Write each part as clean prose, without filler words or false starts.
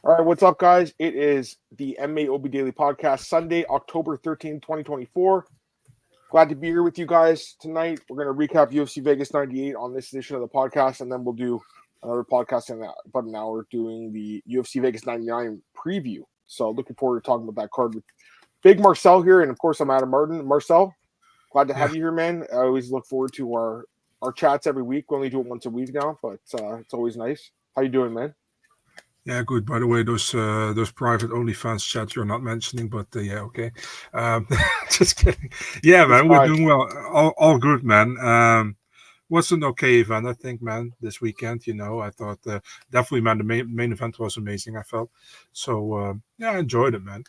All right, what's up, guys? It is the MMAOB Daily Podcast, Sunday, October 13th, 2024. Glad to be here with you guys tonight. We're going to recap UFC Vegas 98 on this edition of the podcast, and then we'll do another podcast in about an hour doing the UFC Vegas 99 preview. So looking forward to talking about that card with Big Marcel here, and of course, I'm Adam Martin. Marcel, glad to have you here, man. I always look forward to our chats every week. We only do it once a week now, but it's always nice. How you doing, man? Yeah, good. By the way, those private OnlyFans chats you're not mentioning, but yeah, okay. Just kidding. Yeah, man, we're doing well. All good, man. Was an okay event, I think, man, this weekend. I thought definitely, man, the main event was amazing, I felt. So, yeah, I enjoyed it, man,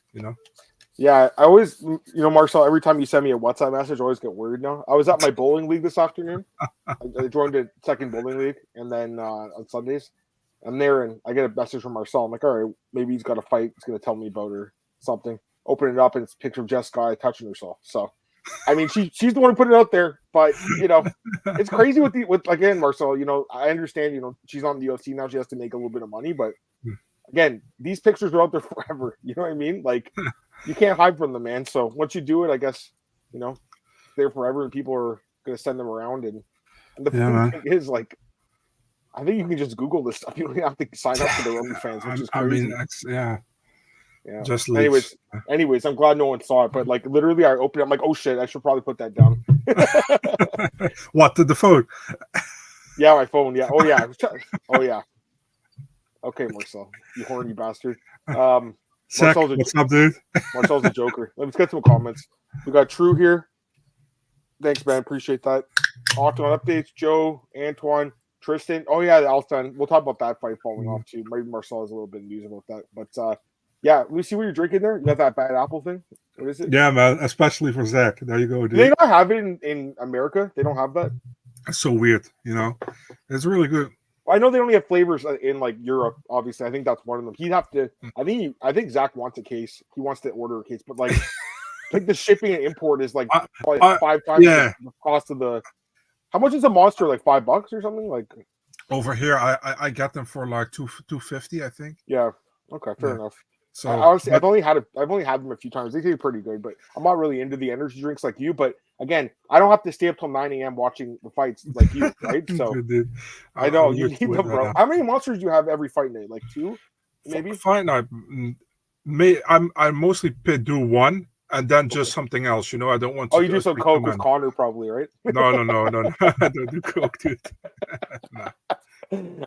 Yeah, I always, Marcel, every time you send me a WhatsApp message, I always get worried now. I was at my bowling league this afternoon. I joined a second bowling league, and then on Sundays, I'm there, and I get a message from Marcel. I'm like, all right, maybe he's got a fight. He's going to tell me about her something. Open it up, and it's a picture of Jessica touching herself. So, I mean, she's the one who put it out there, but, it's crazy with again, Marcel, I understand, she's on the UFC now. She has to make a little bit of money, but, again, these pictures are out there forever. You know what I mean? Like, you can't hide from them, man. So once you do it, I guess, they're forever, and people are going to send them around. And the thing is, like, I think you can just Google this stuff. You don't have to sign up for the OnlyFans, which is crazy. I mean, yeah. Just anyways, I'm glad no one saw it. But like, literally, I opened it. I'm like, oh shit, I should probably put that down. What, the phone? Yeah, my phone. Yeah. Oh yeah. Oh yeah. Okay, Marcel, you horny bastard. Zach, what's up, dude? Marcel's a joker. Let's get some comments. We got True here. Thanks, man. Appreciate that. Octagon updates. Joe, Antoine, Tristan. Oh yeah, the Alston. We'll talk about that fight falling off too. Maybe Marcel has a little bit of news about that. But yeah, we see what you're drinking there. You got that bad apple thing. What is it? Yeah, man. Especially for Zach. There you go, dude. Do they not have it in America? They don't have that. That's so weird. It's really good. I know they only have flavors in like Europe. Obviously, I think that's one of them. He'd have to. I think Zach wants a case. He wants to order a case, but like the shipping and import is like probably 5 times the cost of the. How much is a monster? Like $5 or something? Like over here, I got them for like $250, I think. Yeah. Okay. Fair enough. So honestly, I've only had them a few times. They taste pretty good, but I'm not really into the energy drinks like you. But again, I don't have to stay up till 9 a.m. watching the fights like you, right? So Dude, I know you need them, bro. How many monsters do you have every fight night? Like 2, maybe? Fight night. I mostly do one and then just something else. I don't want to. Oh, you do some coke with Connor, probably, right? No. I don't do coke, dude. No.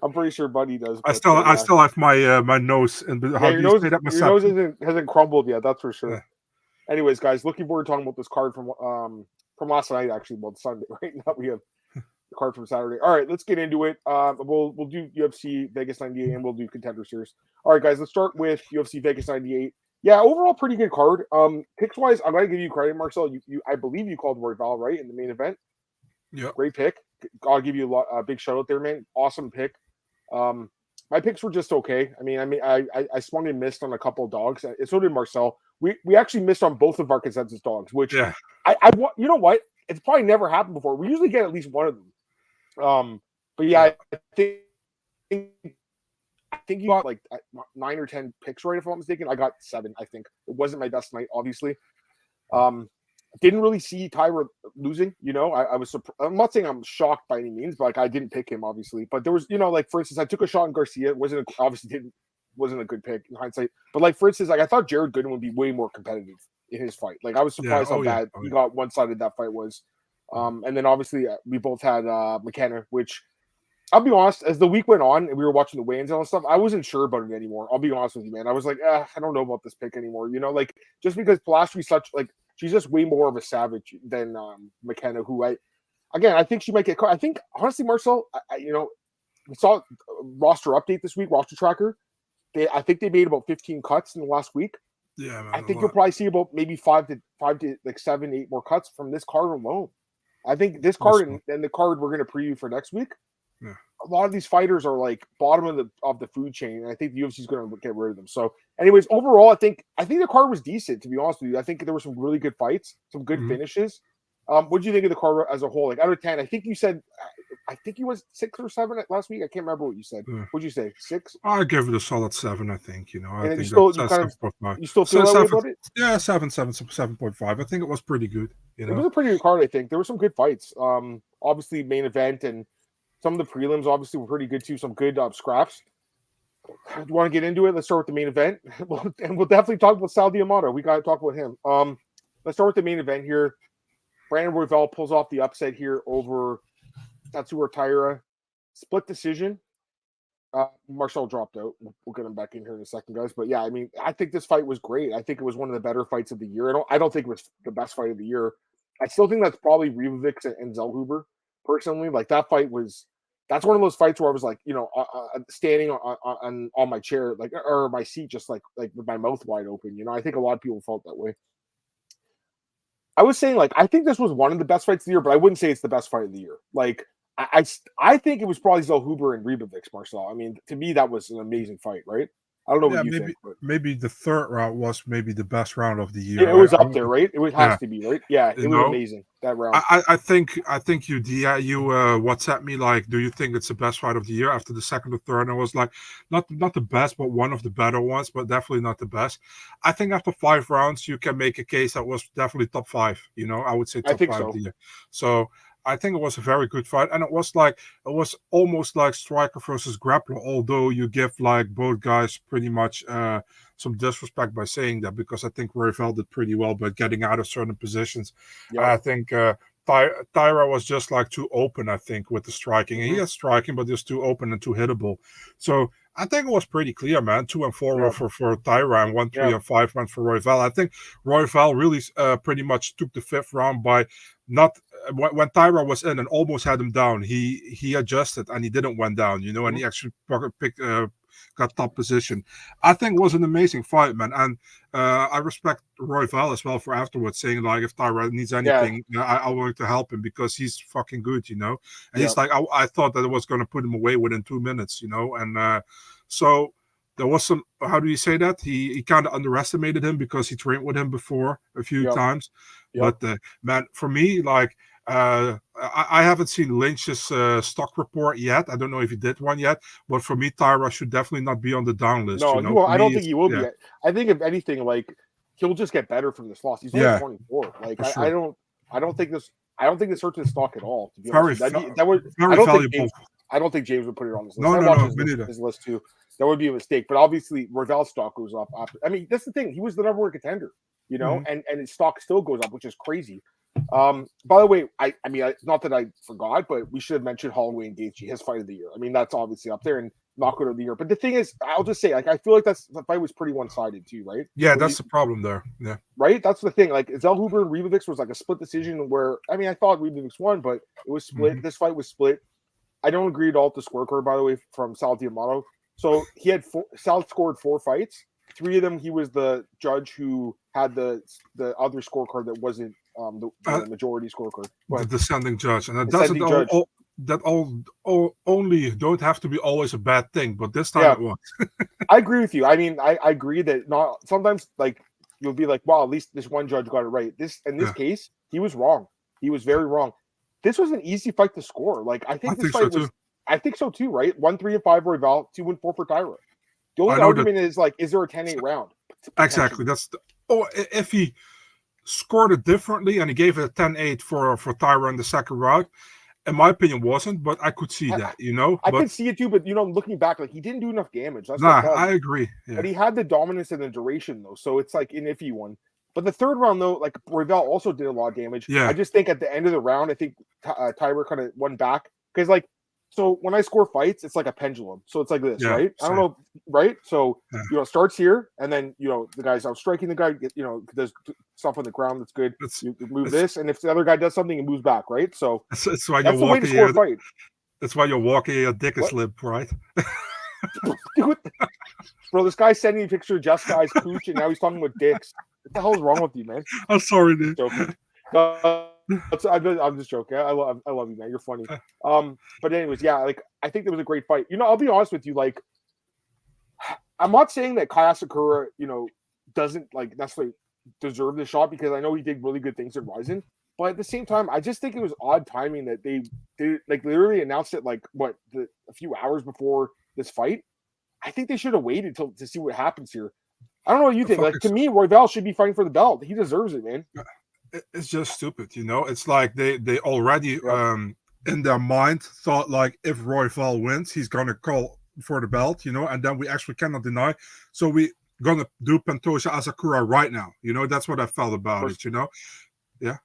I'm pretty sure Buddy does. I still have my nose and your nose hasn't crumbled yet. That's for sure. Yeah. Anyways, guys, looking forward to talking about this card from last night. Actually, well, Sunday. Right now we have the card from Saturday. All right, let's get into it. We'll do UFC Vegas 98 and we'll do Contender Series. All right, guys, let's start with UFC Vegas 98. Yeah, overall pretty good card. Picks wise, I'm gonna give you credit, Marcel. You I believe you called Royval right in the main event. Yeah, great pick. I'll give you a big shout out there, man. Awesome pick. My picks were just okay. I swung and missed on a couple of dogs. So did Marcel. We actually missed on both of our consensus dogs, which I you know what? It's probably never happened before. We usually get at least one of them. But yeah, I think you got like 9 or 10 picks right, if I'm not mistaken. I got 7. I think it wasn't my best night, obviously. Didn't really see Taira losing, I was I'm not saying I'm shocked by any means, but like I didn't pick him obviously. But there was, like for instance, I took a shot on Garcia. It wasn't a good pick in hindsight. But like for instance, like I thought Jared Gooden would be way more competitive in his fight. Like I was surprised how bad he got one-sided that fight was. And then obviously we both had McKenna, which I'll be honest, as the week went on and we were watching the weigh-ins and all that stuff, I wasn't sure about it anymore. I'll be honest with you, man. I was like, I don't know about this pick anymore. Like just because Pilastri's such like she's just way more of a savage than McKenna, who I think she might get caught. I think, honestly, Marcel, we saw roster update this week, roster tracker. I think they made about 15 cuts in the last week. Yeah, man, I think you'll probably see about maybe 5 to like 7, 8 more cuts from this card alone. I think this card and the card we're going to preview for next week. Yeah. A lot of these fighters are like bottom of the food chain, and I think the UFC is going to get rid of them. So, anyways, overall, I think the card was decent. To be honest with you, I think there were some really good fights, some good finishes. What do you think of the card as a whole? Like out of 10, I think you said I think he was 6 or 7 last week. I can't remember what you said. What'd you say? 6? I give it a solid 7. I think I And think you still that's kind of 7.5. you still feel that way about it? Yeah, 7.5. I think it was pretty good. It was a pretty good card. I think there were some good fights. Obviously main event and some of the prelims obviously were pretty good too. Some good scraps. Do you want to get into it? Let's start with the main event. And we'll definitely talk about Sal D'Amato. We got to talk about him. Let's start with the main event here. Brandon Royval pulls off the upset here over Tatsuro Taira. Split decision. Marcel dropped out. We'll get him back in here in a second, guys. But yeah, I mean, I think this fight was great. I think it was one of the better fights of the year. I don't think it was the best fight of the year. I still think that's probably Ribovics and Zellhuber. Personally, like that fight was. That's one of those fights where I was like, standing on my chair, like or my seat, just like with my mouth wide open. I think a lot of people felt that way. I was saying, like, I think this was one of the best fights of the year, but I wouldn't say it's the best fight of the year. Like, I think it was probably Zellhuber and Ribovics, Marcel. I mean, to me, that was an amazing fight, right? I don't know what you think. But... maybe the third round was maybe the best round of the year. Yeah, it was up there, right? It has to be, right? Yeah, it was amazing, that round. I think you WhatsApp me like, do you think it's the best fight of the year after the second or third? And I was like, not the best, but one of the better ones, but definitely not the best. I think after 5 rounds, you can make a case that was definitely top 5. I would say top 5 of the year. So I think it was a very good fight, and it was almost like striker versus grappler. Although you give like both guys pretty much some disrespect by saying that, because I think Royval did pretty well by getting out of certain positions. Yep. I think Taira was just like too open. I think with the striking, he has striking, but just too open and too hittable. So I think it was pretty clear, man. 2 and 4 for Taira, and 1, 3, and 5 went for Royval. I think Royval really pretty much took the 5th round by not. When Taira was in and almost had him down, he adjusted and he didn't went down, and he actually got top position. I think it was an amazing fight, man, and I respect Royval as well for afterwards saying like, if Taira needs anything, I'm willing to help him because he's fucking good, and he's like, I thought that it was going to put him away within 2 minutes, and so there was some, how do you say that? He kind of underestimated him because he trained with him before a few times. But man, for me, like, I haven't seen Lynch's stock report yet. I don't know if he did one yet, but for me, Taira should definitely not be on the down list. No, I don't think he will be. I think if anything, like, he'll just get better from this loss. He's only 24. Like, I don't think this hurts his stock at all. To be honest, I don't think James would put it on this list. I watched his list too. That would be a mistake. But obviously, Royval's stock goes up after. I mean, that's the thing. He was the number 1 contender, and his stock still goes up, which is crazy. By the way, I mean, not that I forgot, but we should have mentioned Holloway and Gaethje, his fight of the year. I mean, that's obviously up there and knockout of the year. But the thing is, I'll just say, like, I feel like the fight was pretty one-sided too, right? Yeah, that's the problem there. Yeah, right. That's the thing. Like, Zellhuber and Ribovics was like a split decision where, I mean, I thought Ribovics won, but it was split. This fight was split. I don't agree at all with the scorecard, by the way, from Sal D'Amato. So he had Sal scored 4 fights. 3 of them, he was the judge who had the other scorecard that wasn't the majority scorecard. The descending judge, and that only don't have to be always a bad thing, but this time it was. I agree with you. I mean, I agree that not sometimes, like, you'll be like, wow, at least this one judge got it right. This case, he was wrong. He was very wrong. This was an easy fight to score. Like, I think this fight was. I think so too, right? 1, 3, and 5 Royval, 2 and 4 for Taira. The only argument is, like, is there a 10-8 round? Exactly. That's if he scored it differently and he gave it a 10-8 for Taira in the second round, in my opinion, wasn't, but I could see that, I can see it too, but looking back, like, he didn't do enough damage. That's I agree. Yeah. But he had the dominance and the duration though, so it's like an iffy one. But the third round though, like, Royval also did a lot of damage. Yeah. I just think at the end of the round, I think Taira kind of won back because, like, so when I score fights, it's like a pendulum. So it's like this, right? I don't know, right? So it starts here, and then the guy's out striking the guy. Does stuff on the ground that's good. You move this, and if the other guy does something, he moves back, right? So that's why that's the way to score a fight. That's why you're walking. Your dick is limp, right? Dude, bro, this guy's sending me a picture of Just Guy's pooch, and now he's talking about dicks. What the hell is wrong with you, man? I'm sorry, dude. Joking. I'm just joking. I love you, man. You're funny. But anyways, yeah, like, I think it was a great fight. I'll be honest with you. Like, I'm not saying that Kaya Sakura, doesn't, like, necessarily deserve the shot, because I know he did really good things in Ryzen. But at the same time, I just think it was odd timing that they like literally announced it like a few hours before this fight. I think they should have waited to see what happens here. I don't know what you think. Like to me, Royval should be fighting for the belt. He deserves it, man. It's just stupid, you know. It's like they already in their mind thought like if Royval wins, he's gonna call for the belt, you know, and then we actually cannot deny. So we gonna do Pantoja Asakura right now, you know. That's what I felt about it, you know. Yeah.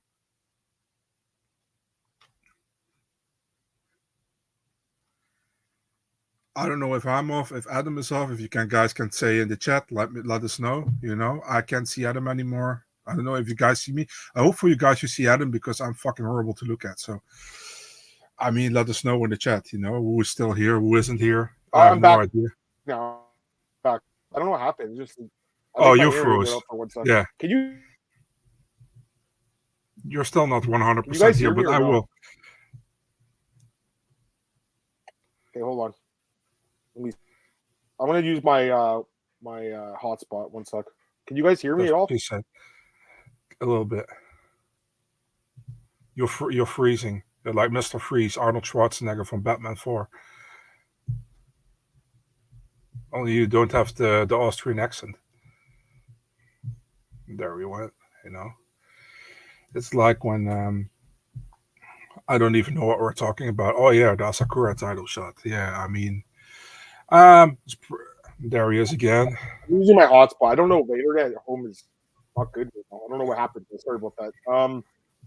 I don't know if I'm off, if Adam is off. If you guys can say in the chat, let us know. You know, I can't see Adam anymore. I don't know if you guys see me. I hope for you guys you see Adam because I'm fucking horrible to look at. So, I mean, let us know in the chat. You know, who is still here, who isn't here. I have no idea. No, back. I don't know what happened. Just you froze. Yeah. Can you? You're still not 100% here, but I will. Okay, hold on. I'm gonna use my my hotspot. 1 sec. Can you guys hear me at all? A little bit. You're freezing. You're like Mr. Freeze, Arnold Schwarzenegger from Batman 4. Only you don't have the Austrian accent. There we went. You know, it's like when I don't even know what we're talking about. Oh yeah, the Asakura title shot. Yeah, I mean. There he is again. I'm using my hotspot. I don't know. The internet at home is not good. I don't know what happened. Sorry about that.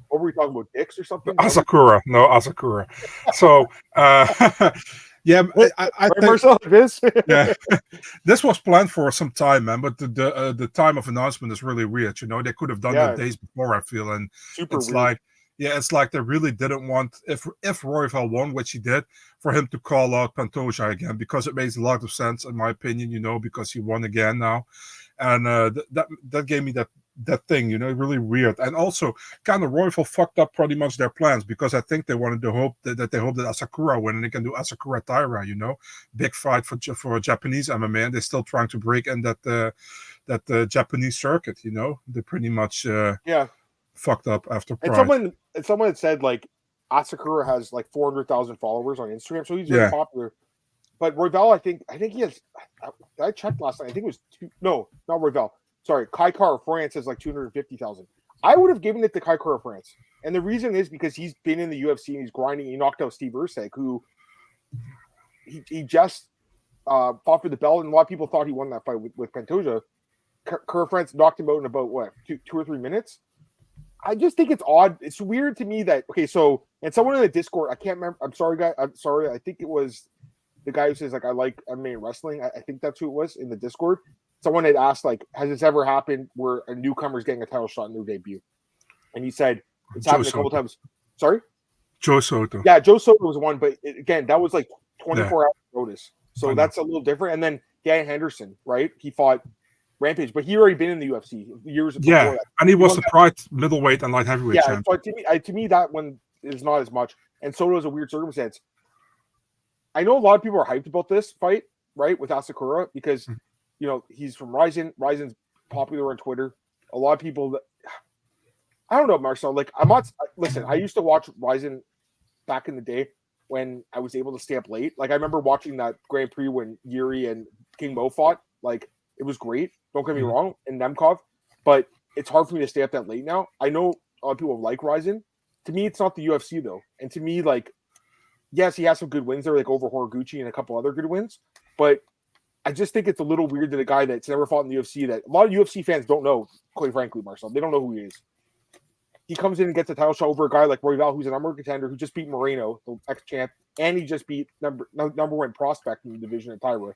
What were we talking about? Dicks or something? Asakura. No, Asakura. So, yeah, I think Marcel, this. Yeah, this was planned for some time, man. But the time of announcement is really weird. You know, they could have done that days before. I feel, and it's weird. Like. Yeah, it's like they really didn't want, if Royval won, which he did, for him to call out Pantoja again, because it makes a lot of sense, in my opinion, you know, because he won again now. And that gave me that thing, you know, really weird. And also, kind of Royval fucked up pretty much their plans, because I think they wanted to hope that Asakura win, and they can do Asakura Taira, you know, big fight for Japanese MMA, and they're still trying to break in that Japanese circuit, you know. They pretty much fucked up after Pride. And someone had said like Asakura has like 400,000 followers on Instagram, so he's very popular. But Royval, I think he has. I checked last night. I think it was not Royval. Sorry, Kai Kara France has like 250,000. I would have given it to Kai Kara France, and the reason is because he's been in the UFC and he's grinding. He knocked out Steve Erceg, who he just fought for the belt, and a lot of people thought he won that fight with Pantoja. Kara France knocked him out in about what 2 or 3 minutes. I just think it's odd. It's weird to me that so and someone in the Discord, I can't remember. I'm sorry, guy. I'm sorry. I think it was the guy who says like I like MMA and wrestling. I think that's who it was in the Discord. Someone had asked like, has this ever happened where a newcomer's getting a title shot in their debut? And he said it's happened a couple times. Sorry, Joe Soto. Yeah, Joe Soto was one, but again, that was like 24 hours notice, so that's a little different. And then Dan Henderson, right? He fought Rampage, but he already been in the UFC years before that. And he was the Pride middleweight and light heavyweight champion. But to me, that one is not as much. And Soto is a weird circumstance. I know a lot of people are hyped about this fight, right, with Asakura, because you know he's from Ryzen. Ryzen's popular on Twitter. A lot of people. I don't know, Marcel. Like I'm not. Listen, I used to watch Ryzen back in the day when I was able to stay up late. Like I remember watching that Grand Prix when Yuri and King Mo fought. Like it was great. Don't get me wrong, in Nemkov, but it's hard for me to stay up that late now. I know a lot of people like Ryzen. To me, it's not the UFC though. And to me, like, yes, he has some good wins there, like over Horiguchi and a couple other good wins. But I just think it's a little weird that a guy that's never fought in the UFC, that a lot of UFC fans don't know, quite frankly, Marcel. They don't know who he is. He comes in and gets a title shot over a guy like Royval, who's a number one contender, who just beat Moreno, the ex-champ, and he just beat number one prospect in the division at Taira.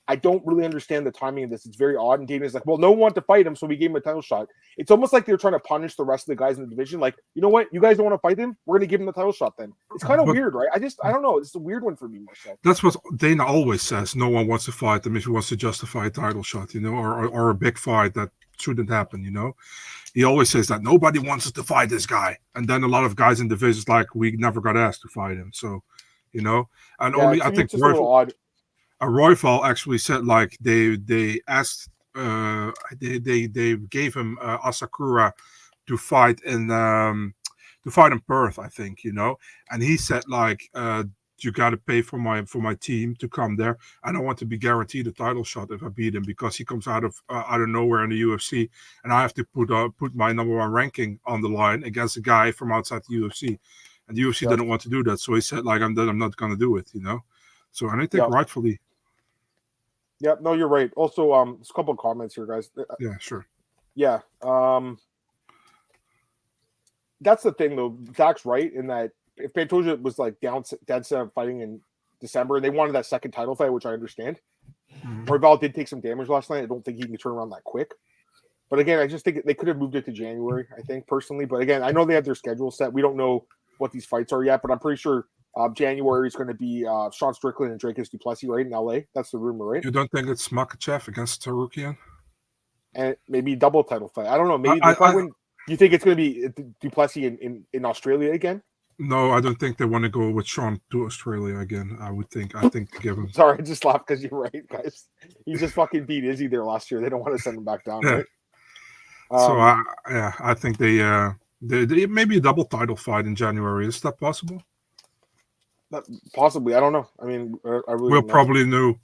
I don't really understand the timing of this. It's very odd. And Dana's like, well, no one wanted to fight him, so we gave him a title shot. It's almost like they're trying to punish the rest of the guys in the division. Like, you know what? You guys don't want to fight him? We're going to give him the title shot then. It's kind of weird, right? I don't know. It's a weird one for me, myself. That's what Dana always says. No one wants to fight him if he wants to justify a title shot, you know, or a big fight that shouldn't happen, you know. He always says that nobody wants us to fight this guy. And then a lot of guys in divisions like, we never got asked to fight him. So, you know, and only I think Royval actually said like they asked they gave him Asakura to fight in the to fight in Perth, I think, and he said like, you got to pay for my team to come there. I don't want to be guaranteed a title shot if I beat him, because he comes out of nowhere in the UFC, and I have to put my number one ranking on the line against a guy from outside the UFC, and the UFC didn't want to do that. So he said like, I'm not going to do it, So and I think rightfully. Yeah, no, you're right. Also, there's a couple of comments here, guys. Yeah, sure. Yeah, that's the thing though. Zach's right in that. If Pantoja was like dead set of fighting in December, and they wanted that second title fight, which I understand. Royval did take some damage last night. I don't think he can turn around that quick. But again, I just think they could have moved it to January, I think, personally. But again, I know they have their schedule set. We don't know what these fights are yet, but I'm pretty sure January is going to be Sean Strickland and Dracus du Plessis, right, in LA. That's the rumor, right? You don't think it's Makhachev against Tarukian? And maybe double title fight. I don't know. Maybe you think it's going to be du Plessis in Australia again? No, I don't think they want to go with Sean to Australia again. I think to give him. Sorry, I just laughed because you're right, guys. He just fucking beat Izzy there last year. They don't want to send him back down, right? So I think they maybe a double title fight in January. Is that possible? Possibly, I don't know. I mean, I really we'll probably know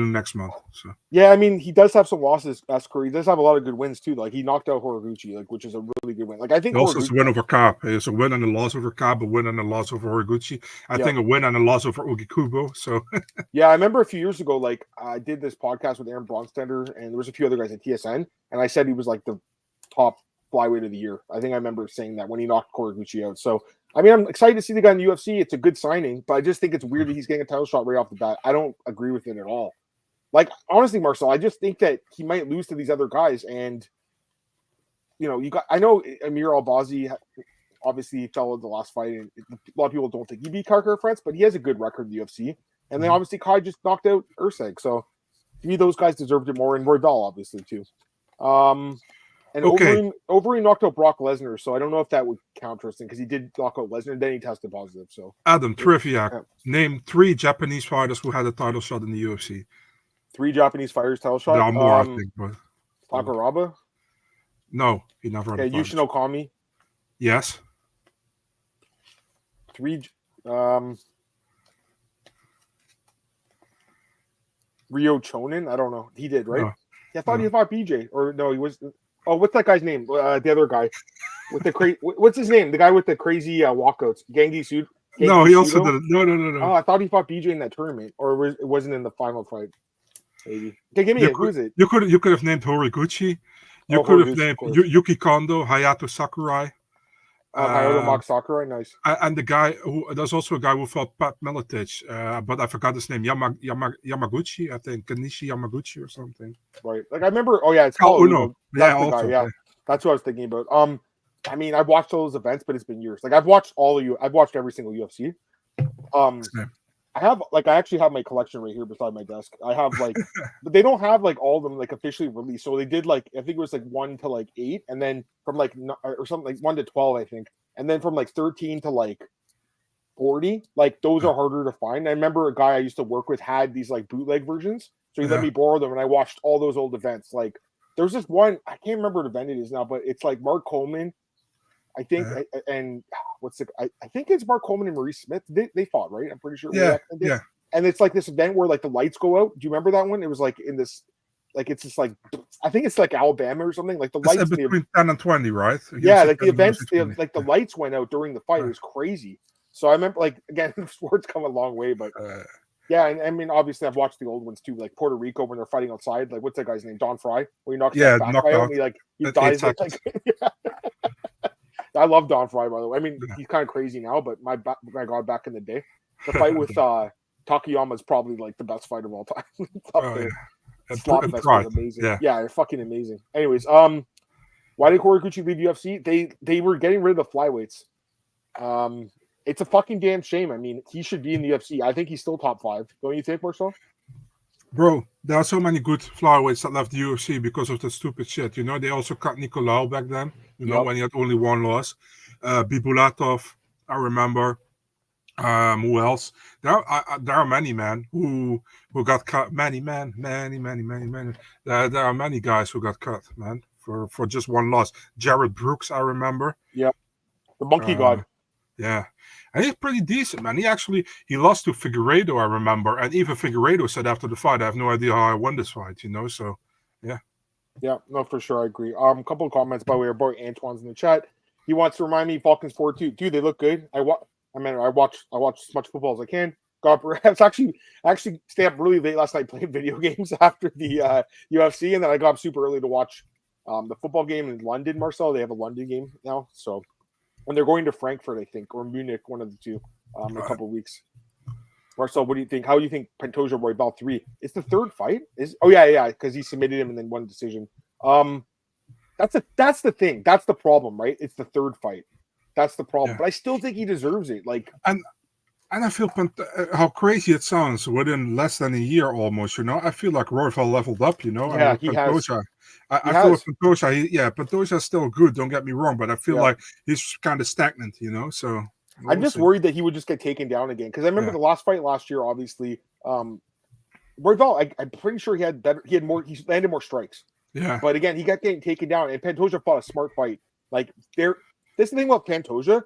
next month. So yeah, I mean, he does have some losses. As career, he does have a lot of good wins too. Like he knocked out Horiguchi, which is a really good win. Like I think he also has a win over Cobb. It's a win and a loss over Cobb, a win and a loss over Horiguchi. I think a win and a loss over Ugi Kubo. So yeah, I remember a few years ago, like I did this podcast with Aaron Bronstender, and there was a few other guys at TSN, and I said he was like the top flyweight of the year. I think I remember saying that when he knocked Horiguchi out. So. I mean, I'm excited to see the guy in the UFC. It's a good signing, but I just think it's weird that he's getting a title shot right off the bat. I don't agree with it at all. Like, honestly, Marcel, I just think that he might lose to these other guys. And, I know Amir Albazi, obviously, he fell in the last fight, and a lot of people don't think he beat Karkar France, but he has a good record in the UFC. And then, obviously, Kai just knocked out Urseg. So, to me, those guys deserved it more, and Royval, obviously, too. And Overeem knocked out Brock Lesnar, so I don't know if that would count for us because he did knock out Lesnar, then he tested positive. So Adam, trivia. Name 3 Japanese fighters who had a title shot in the UFC. 3 Japanese fighters title shot? There are more, I think. But Takaraba? No, he never had a title Yushin Okami? Yes. 3 Ryo Chonin? I don't know. He did, right? No. Yeah, I thought he fought BJ. Or no, he was... Oh, what's that guy's name? The other guy with the what's his name? The guy with the crazy walkouts. Gengi Sud. No, he also did it. No. Oh, I thought he fought BJ in that tournament, or it wasn't in the final fight. Maybe. Okay, give me it. Who's it? You could have named Horiguchi. You could have named Yuki Kondo, Hayato Sakurai. Hayato Max Sakurai, nice. And the guy there's also a guy who fought Pat Miletich, but I forgot his name. Yamaguchi, I think. Kenichi Yamaguchi or something. Right. Like I remember. Oh yeah, it's called. No. That's the guy. Yeah, that's what I was thinking about. I mean, I've watched all those events, but it's been years. Like I've watched I've watched every single UFC. I actually have my collection right here beside my desk. I have like, but they don't have like all of them like officially released. So they did like, I think it was like 1 to like 8, and then from like or something like 1 to 12, I think, and then from like 13 to like 40. Like those are harder to find. I remember a guy I used to work with had these like bootleg versions, so he let me borrow them, and I watched all those old events. Like there's this one, I can't remember what event it is now, but it's like Mark Coleman, I think, and I think it's Mark Coleman and Maurice Smith. They fought, right? I'm pretty sure. Yeah. And it's like this event where like the lights go out. Do you remember that one? It was like in this, like it's just like, I think it's like Alabama or something. Like the lights between 10 and 20, right? Yeah, like the events, like the lights went out during the fight. It was crazy. So I remember, like again, sports come a long way, but yeah, and I mean, obviously, I've watched the old ones too, like Puerto Rico when they're fighting outside. Like what's that guy's name? Don Fry, where he knocks that back guy out, and he dies. Like, I love Don Fry, by the way. I mean, he's kind of crazy now, but my God, back in the day, the fight with Takayama is probably like the best fight of all time. Slot fest was amazing. Yeah, they're fucking amazing. Anyways, why did Horiguchi leave UFC? They were getting rid of the flyweights. It's a fucking damn shame. I mean, he should be in the UFC. I think he's still top 5. Don't you think, Marcel? Bro, there are so many good flyweights that left the UFC because of that stupid shit. You know, they also cut Nicolau back then, when he had only 1 loss. Bibulatov, I remember. Who else? There are many, man, who got cut. Many. There are many guys who got cut, man, for just 1 loss. Jared Brooks, I remember. Yeah. The monkey god. Yeah. And he's pretty decent, man. He lost to Figueiredo, I remember. And even Figueiredo said after the fight, I have no idea how I won this fight, So, yeah. Yeah, no, for sure. I agree. A couple of comments, by the way. Our boy Antoine's in the chat. He wants to remind me Falcons 4-2. Dude, they look good. I watch as much football as I can. Got up, actually stay up really late last night playing video games after the UFC, and then I got up super early to watch the football game in London, Marcel. They have a London game now, so and they're going to Frankfurt, I think, or Munich, one of the two, in a couple of weeks. Marcel, what do you think? How do you think Pantoja Royval 3? It's the third fight? Yeah, because he submitted him and then won decision. That's the thing. That's the problem, right? It's the third fight. That's the problem. Yeah. But I still think he deserves it. And I feel how crazy it sounds. Within less than a year, almost, I feel like Royval leveled up. Yeah, he Pantoja, has. I feel with Pantoja, Pantoja's still good. Don't get me wrong, but I feel like he's kind of stagnant. So I'm just worried that he would just get taken down again. Because I remember the last fight last year, obviously, Royval. I'm pretty sure he landed more strikes. Yeah. But again, he got getting taken down, and Pantoja fought a smart fight. This is the thing about Pantoja.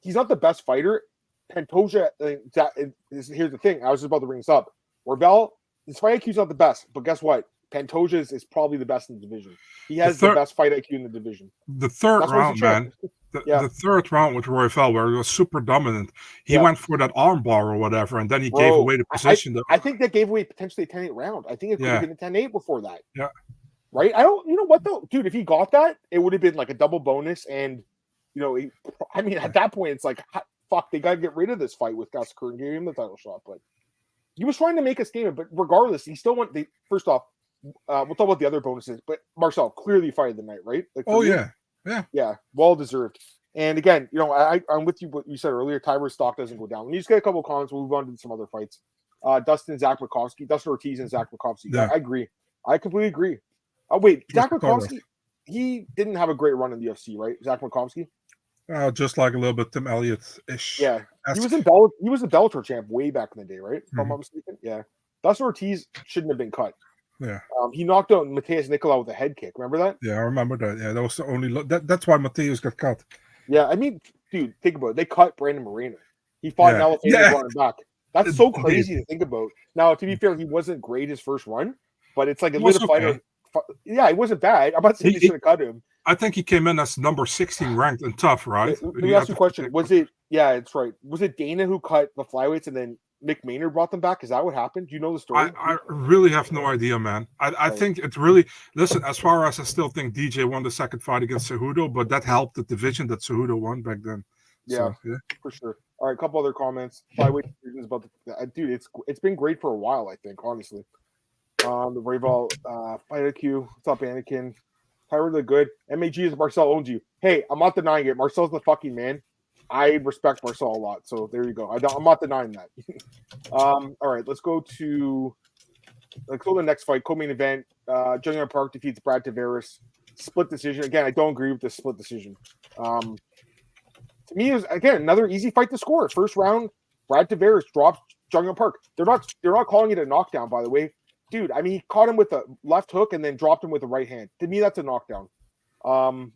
He's not the best fighter. Pantoja, here's the thing. I was just about to bring this up. Royval, his fight IQ is not the best, but guess what? Pantoja is probably the best in the division. He has the best fight IQ in the division. The third round, man. The third round with Royval, where he was super dominant. He went for that armbar or whatever, and then he gave away the position. I think that gave away potentially a 10-8 round. I think it could have been a 10-8 before that. Yeah. Right? You know what, though? Dude, if he got that, it would have been like a double bonus. And, at that point, it's like, fuck, they got to get rid of this fight with Tatsuro and give him the title shot. But he was trying to make a statement. But regardless, he still went. First off, we'll talk about the other bonuses. But Marcel, clearly fight of the night, right? Yeah, well deserved. And again, I'm with you. What you said earlier, Taira's stock doesn't go down. When you just get a couple of comments, we'll move on to some other fights. Dustin Ortiz and Zach Makovsky. Yeah. I agree. I completely agree. Oh wait, Zach Makovsky. He didn't have a great run in the UFC, right? Zach Makovsky. Just like a little bit Tim Elliott-ish. Yeah, he was a Bellator champ way back in the day, right? If I'm not mistaken. Yeah, Dustin Ortiz shouldn't have been cut. Yeah, he knocked out Mateus Nicolau with a head kick. Remember that? Yeah, I remember that. Yeah, that was the only. That's why Mateus got cut. Yeah, I mean, dude, think about it. They cut Brandon Moreno. He fought an elephant running back. That's so crazy to think about. Now, to be fair, he wasn't great his first run, but it's like a little fighter. Yeah, he wasn't bad. I'm not saying they should have cut him. I think he came in as number 16 ranked and tough, right? Let me ask you a question. Was it? Yeah, it's right. Was it Dana who cut the flyweights and then Mick Maynard brought them back? Is that what happened? Do you know the story? I really have no idea, man. I think it's really listen. As far as I still think DJ won the second fight against Cejudo, but that helped the division that Cejudo won back then. Yeah, for sure. All right, a couple other comments. Flyweight decisions about the dude. It's been great for a while. I think honestly. The Royval fight IQ. What's up, Anakin? Taira the good. MAG is Marcel owns you. Hey, I'm not denying it. Marcel's the fucking man. I respect Marcel a lot. So there you go. I'm not denying that. All right, let's go to the next fight. Co-main event. JunYong Park defeats Brad Tavares. Split decision. Again, I don't agree with the split decision. To me, it was again another easy fight to score. First round, Brad Tavares drops JunYong Park. They're not calling it a knockdown, by the way. Dude, I mean, he caught him with a left hook and then dropped him with a right hand. To me, that's a knockdown.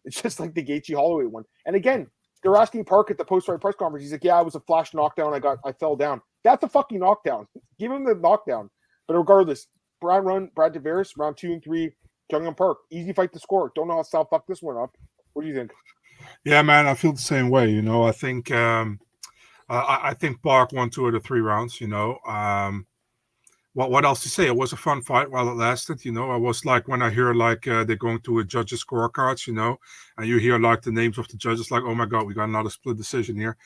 It's just like the Gaethje Holloway one. And again, they're asking Park at the post-fight press conference. He's like, "Yeah, it was a flash knockdown. I fell down." That's a fucking knockdown. Give him the knockdown. But regardless, Brad Tavares, round 2 and 3, JunYong Park, easy fight to score. Don't know how Sal fucked this one up. What do you think? Yeah, man, I feel the same way. I think I think Park won 2 of the 3 rounds. What else to say? It was a fun fight while it lasted. I was like, when I hear they're going to a judges' scorecards, and you hear the names of the judges, like, oh my God, we got another split decision here.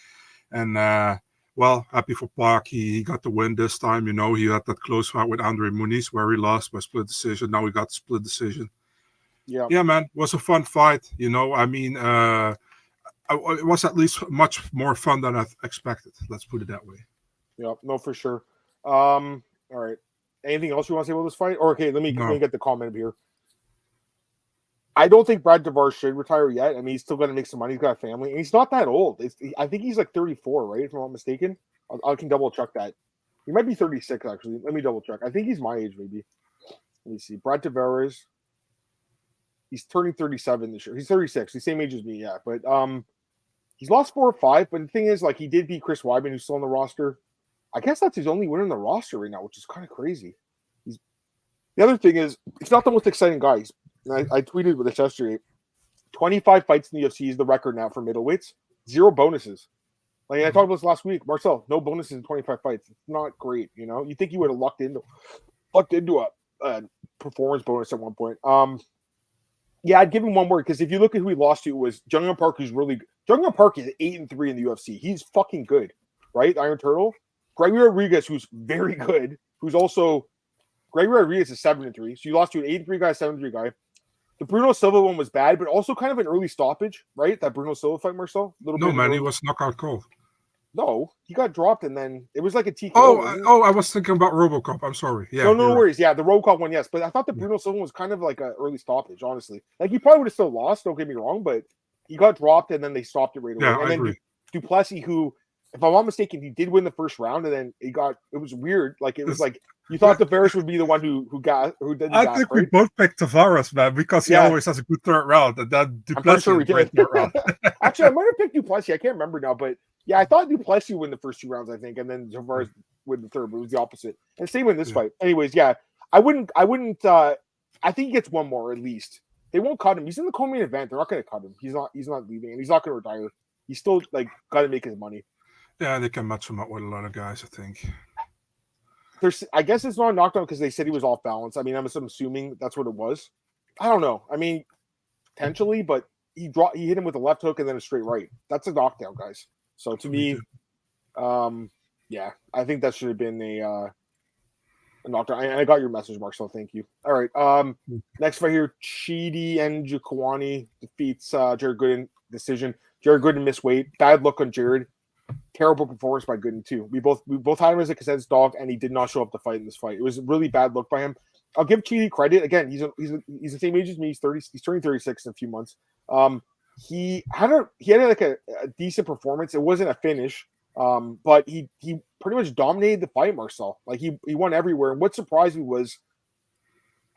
And happy for Park. He got the win this time. He had that close fight with Andre Muniz where he lost by split decision. Now we got the split decision. Yeah, man, it was a fun fight. I mean, it was at least much more fun than I expected. Let's put it that way. Yeah, no, for sure. All right. Anything else you want to say about this fight? Or okay, let me get the comment here. I don't think Brad Tavares should retire yet. I mean, he's still going to make some money. He's got a family, and he's not that old. I think he's like 34, right? If I'm not mistaken. I can double check that. He might be 36 actually. Let me double check. I think he's my age, maybe. Let me see. Brad Tavares. He's turning 37 this year. He's 36. He's the same age as me, yeah. But He's lost 4 or 5, but the thing is, like, he did beat Chris Weidman, who's still on the roster. I guess that's his only win on the roster right now, which is kind of crazy. The other thing is, he's not the most exciting guy. I tweeted with this yesterday. 25 fights in the UFC is the record now for middleweights. 0 bonuses. Like I talked about this last week. Marcel, no bonuses in 25 fights. It's not great, you know. You think he would have lucked into a performance bonus at one point. Yeah, I'd give him one more because if you look at who he lost to, it was JunYong Park, who's really good. JunYong Park is 8-3 in the UFC. He's fucking good, right? Iron Turtle. Gregory Rodriguez, who's very good, who's also Gregory Rodriguez is 7-3. So you lost to an 8-3 guy, 7-3 guy. The Bruno Silva one was bad, but also kind of an early stoppage, right? That Bruno Silva fight, Marcel. No, man, he was knockout cold. No, he got dropped, and then it was like a TKO. I was thinking about RoboCop. I'm sorry. Yeah, no worries. Yeah, the RoboCop one, yes, but I thought the Bruno Silva was kind of like an early stoppage. Honestly, like he probably would have still lost. Don't get me wrong, but he got dropped, and then they stopped it right away. Yeah, and I agree. Duplessis, who, if I'm not mistaken, he did win the first round, and then it was weird. Like it was like you thought Tavares would be the one who did. I think we both picked Tavares, man, because he always has a good third round, and then Duplessis sure we great third round. Actually, I might have picked Duplessis. I can't remember now, but yeah, I thought Duplessis would win the first 2 rounds, I think, and then Tavares win the third, but it was the opposite. And same in this fight. Anyways, yeah, I wouldn't. I think he gets one more at least. They won't cut him. He's in the co-main event. They're not going to cut him. He's not leaving, and he's not going to retire. He's still like got to make his money. Yeah, they can match him up with a lot of guys, I think. I guess it's not a knockdown because they said he was off balance. I mean, I'm assuming that's what it was. I don't know. I mean, potentially, but he hit him with a left hook and then a straight right. That's a knockdown, guys. So to me, yeah, I think that should have been a knockdown. I got your message, Marcel. Thank you. All right. Next fight here, Chidi Njokuani defeats Jared Gooden decision. Jared Gooden missed weight. Bad look on Jared. Terrible performance by Gooden too. We both had him as a consensus dog, and he did not show up to fight in this fight. It was a really bad look by him. I'll give Chidi credit. Again, he's the same age as me. He's 30. He's turning 36 in a few months. He had like a decent performance. It wasn't a finish, but he pretty much dominated the fight, Marcel. Like he won everywhere. And what surprised me was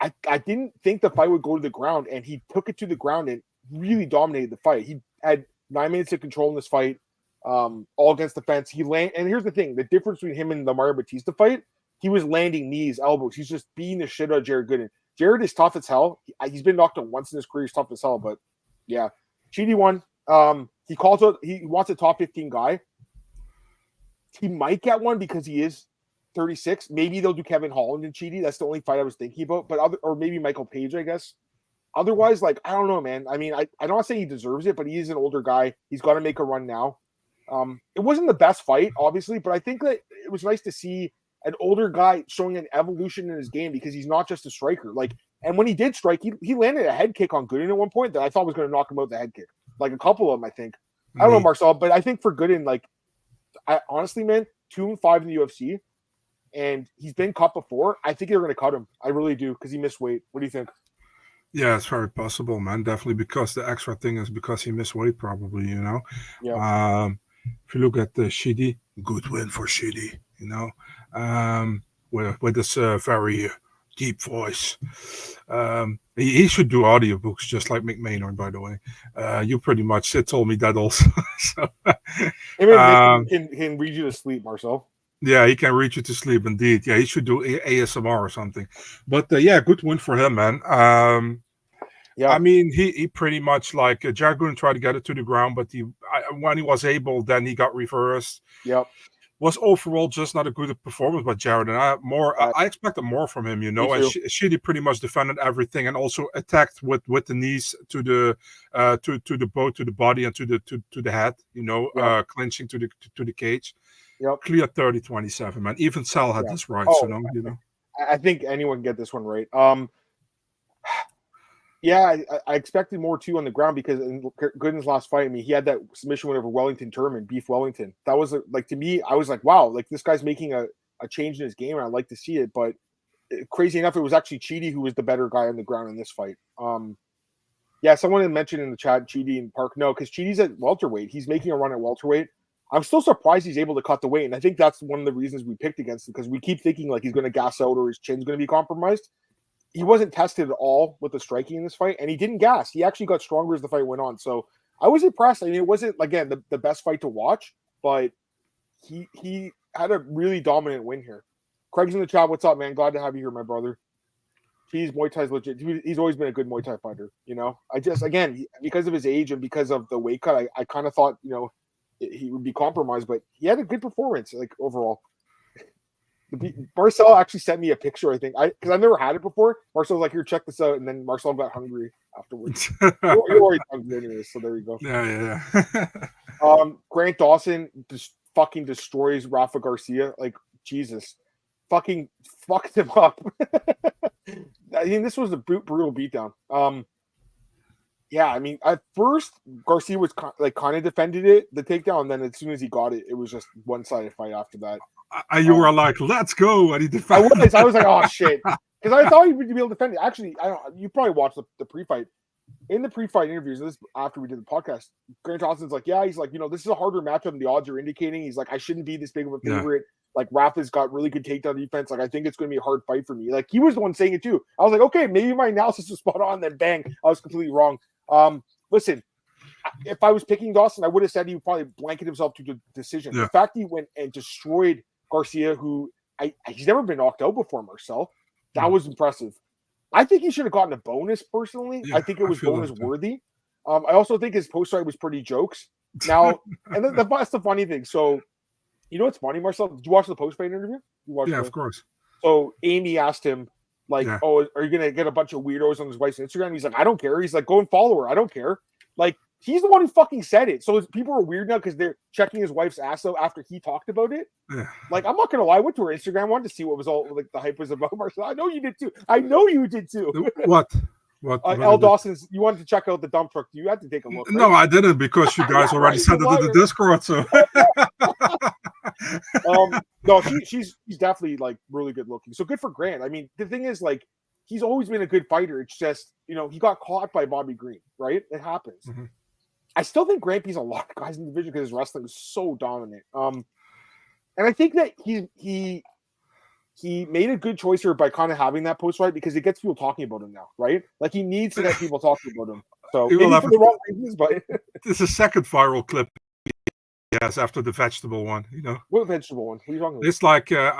I didn't think the fight would go to the ground, and he took it to the ground and really dominated the fight. He had 9 minutes of control in this fight, all against the fence. And here's the thing: the difference between him and the Mario Batista fight, he was landing knees, elbows. He's just beating the shit out of Jared Gooden. Jared is tough as hell. He's been knocked out once in his career. He's tough as hell, but yeah. Chidi won. He wants a top 15 guy. He might get one because he is 36. Maybe they'll do Kevin Holland and Chidi. That's the only fight I was thinking about. But or maybe Michael Page, I guess. Otherwise, like, I don't know, man. I mean, I don't say he deserves it, but he is an older guy. He's got to make a run now. It wasn't the best fight, obviously, but I think that it was nice to see an older guy showing an evolution in his game because he's not just a striker. Like, and when he did strike, he landed a head kick on Gooden at one point that I thought was going to knock him out the head kick. Like a couple of them, I think. I don't know, Marcel, but I think for Gooden, like, honestly, man, 2-5 in the UFC, and he's been cut before. I think they're going to cut him. I really do because he missed weight. What do you think? Yeah, it's very possible, man. Definitely because the extra thing is because he missed weight, probably, you know. Yeah. If you look at the Chidi, good win for Chidi, you know, with this very deep voice. He should do audiobooks just like Mick Maynard, by the way. You pretty much told me that also. So, can read you to sleep, Marcel. Yeah, he can read you to sleep, indeed. Yeah, he should do ASMR or something. But yeah, good win for him, man. Yeah, I mean, he pretty much like Jared Gooden tried to get it to the ground, but when he was able, then he got reversed. Yep. Was overall just not a good performance by Jared, and I expected more from him, you know. And Chidi pretty much defended everything, and also attacked with the knees to the body and to the head, you know, clinching to the cage. Yep. Clear 30-27, man. Even Sal had this right, you know. I think anyone can get this one right. Yeah, I expected more too on the ground because in Gooden's last fight, I mean, he had that submission win over Wellington Turman, Beef Wellington. That was like, to me, I was like, wow, like this guy's making a change in his game, and I'd like to see it. But crazy enough, it was actually Chidi who was the better guy on the ground in this fight. Yeah, someone had mentioned in the chat Chidi and Park. No, because Chidi's at welterweight. He's making a run at welterweight. I'm still surprised he's able to cut the weight, and I think that's one of the reasons we picked against him because we keep thinking like he's going to gas out or his chin's going to be compromised. He wasn't tested at all with the striking in this fight, and he didn't gas. He actually got stronger as the fight went on. So I was impressed. I mean, it wasn't, again, the best fight to watch, but he had a really dominant win here. Craig's in the chat. What's up, man? Glad to have you here, my brother. Muay Thai's legit. He's always been a good Muay Thai fighter. I just, again, because of his age and because of the weight cut, I kind of thought, he would be compromised, but he had a good performance, overall. Marcel actually sent me a picture, I think, because I've never had it before. Marcel was like, here, check this out. And then Marcel got hungry afterwards. You're already hungry anyways, so there you go. Yeah. Grant Dawson just fucking destroys Rafa Garcia. Jesus. Fucking fucked him up. I mean, this was a brutal beatdown. At first Garcia was kind of defended the takedown, and then as soon as he got it, it was just one-sided fight after that. You were like, "Let's go!" And he defended. I was like, "Oh shit," because I thought he would be able to defend it. Actually, you probably watched the pre-fight. In the pre-fight interviews, this after we did the podcast, Grant Dawson's like, "Yeah," he's like, "This is a harder matchup than the odds are indicating." He's like, "I shouldn't be this big of a favorite." Yeah. Rafa's got really good takedown defense. I think it's going to be a hard fight for me. He was the one saying it too. I was like, okay, maybe my analysis was spot on. Then bang, I was completely wrong. Listen, if I was picking Dawson, I would have said he would probably blanket himself to the decision. Yeah. The fact he went and destroyed Garcia, who he's never been knocked out before, Marcel, that was impressive. I think he should have gotten a bonus personally. Yeah, I think it was bonus worthy. I also think his post fight was pretty jokes. Now, and that's the funny thing. So, what's funny, Marcel? Did you watch the post fight interview? Of course. So Amy asked him, "Oh, are you gonna get a bunch of weirdos on his wife's Instagram?" He's like, "I don't care." He's like, "Go and follow her. I don't care." He's the one who fucking said it. So people are weird now because they're checking his wife's ass out after he talked about it. Yeah. I'm not gonna lie, I went to her Instagram, wanted to see what was all the hype was about. Marcel, I know you did too. What? L. Dawson's. You wanted to check out the dump truck. You had to take a look. Right? No, I didn't because you guys already sent it to the Discord. So. No, she's definitely really good looking. So good for Grant. I mean, the thing is, he's always been a good fighter. It's just he got caught by Bobby Green, right? It happens. Mm-hmm. I still think Grant beats a lot of guys in the division because his wrestling is so dominant. And I think that he made a good choice here by kind of having that post fight because it gets people talking about him now, right? He needs to get people talking about him. So maybe for the wrong reasons, but this is a second viral clip. Yes, after the vegetable one, What vegetable one? What are you talking about? It's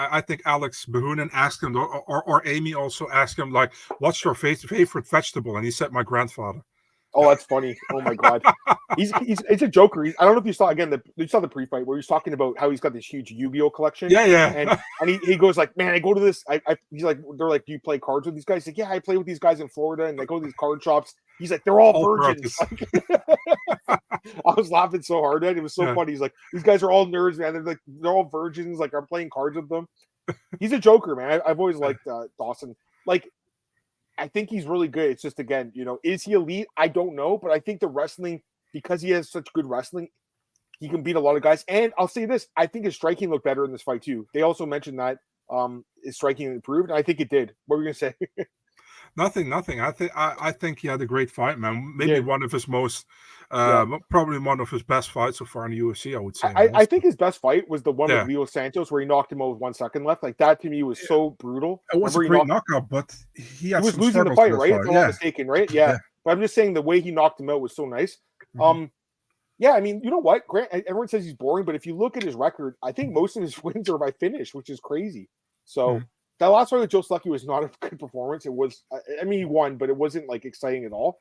I think Alex Behunin asked him, or Amy also asked him, what's your favorite vegetable? And he said, my grandfather. Oh, that's funny. Oh my God. He's a joker. I don't know if you saw you saw the pre-fight where he's talking about how he's got this huge Yu-Gi-Oh collection. Yeah. And he goes man, I go to this. He's like, they're like, do you play cards with these guys? He's like, yeah, I play with these guys in Florida, and they go to these card shops. He's like, they're all virgins. I was laughing so hard at it. It was so funny. He's like, these guys are all nerds, man. They're all virgins. I'm playing cards with them. He's a joker, man. I've always liked Dawson. I think he's really good. It's just, again, is he elite? I don't know, but I think the wrestling, because he has such good wrestling, he can beat a lot of guys. And I'll say this, I think his striking looked better in this fight too. They also mentioned that his striking improved, and I think it did. What were you gonna say? Nothing. I think he had a great fight, man. Maybe one of his most, probably one of his best fights so far in the UFC. I would say. I think his best fight was the one with Leo Santos where he knocked him out with 1 second left. That to me was so brutal. It was a great knockout, but he was losing the fight, right? If I'm not mistaken, right? Yeah. But I'm just saying the way he knocked him out was so nice. Mm-hmm. Yeah, I mean, you know what? Grant, everyone says he's boring, but if you look at his record, I think most of his wins are by finish, which is crazy. So that last fight with Joe Slucky was not a good performance. It was, I mean, he won, but it wasn't exciting at all.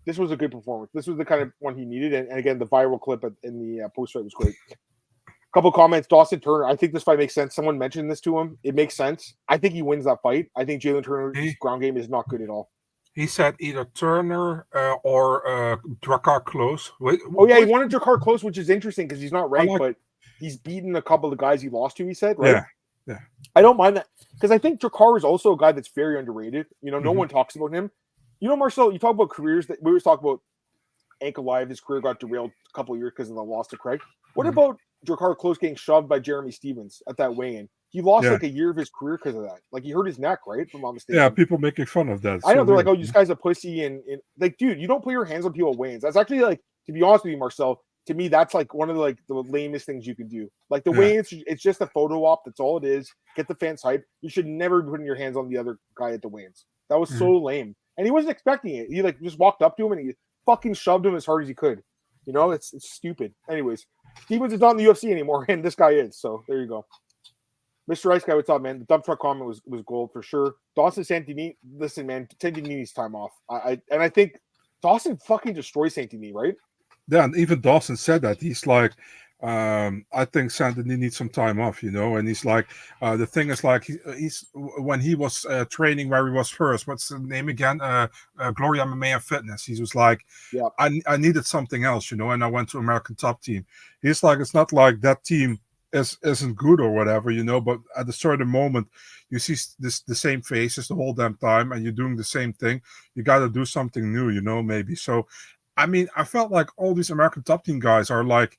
This was a good performance. This was the kind of one he needed. And again, the viral clip in the post fight was great. A couple comments. Dawson Turner, I think this fight makes sense. Someone mentioned this to him. It makes sense. I think he wins that fight. I think Jalen Turner's ground game is not good at all. He said either Turner or Drakkar Close. He wanted Drakkar Close, which is interesting because he's not ranked, but he's beaten a couple of the guys he lost to, he said, right? Yeah. I don't mind that because I think Drakkar is also a guy that's very underrated. No one talks about him. Marcel, you talk about careers that we always talk about. Ankalaev, his career got derailed a couple of years because of the loss to Craig. What about Drakkar Close getting shoved by Jeremy Stevens at that weigh-in? He lost a year of his career because of that. He hurt his neck, right? If I'm not mistaken. Yeah, people making fun of that. I know. They're like, oh, this guy's a pussy. And dude, you don't put your hands on people at weigh-ins. That's actually, to be honest with you, Marcel, to me, that's one of the lamest things you can do. The weigh-ins, it's just a photo op. That's all it is. Get the fans hype. You should never be putting your hands on the other guy at the weigh-ins. That was so lame. And he wasn't expecting it. He just walked up to him and he fucking shoved him as hard as he could. You know, it's stupid. Anyways, Stevens is not in the UFC anymore, and this guy is. So there you go. Mr. Ice Guy, what's up, man? The dump truck comment was gold for sure. Dawson Santini, listen, man, Santini needs time off. I think Dawson fucking destroys Santini, right? Yeah, and even Dawson said that. He's like, I think Santini needs some time off, you know. And he's like, the thing is like, he's when he was training where he was first. What's the name again? Glory MMA and Fitness. He was like, yeah, I needed something else, you know. And I went to American Top Team. He's like, it's not like that team isn't good or whatever, you know. But at a certain moment, you see the same faces the whole damn time, and you're doing the same thing. You got to do something new, you know, maybe. So, I mean, I felt like all these American Top Team guys are like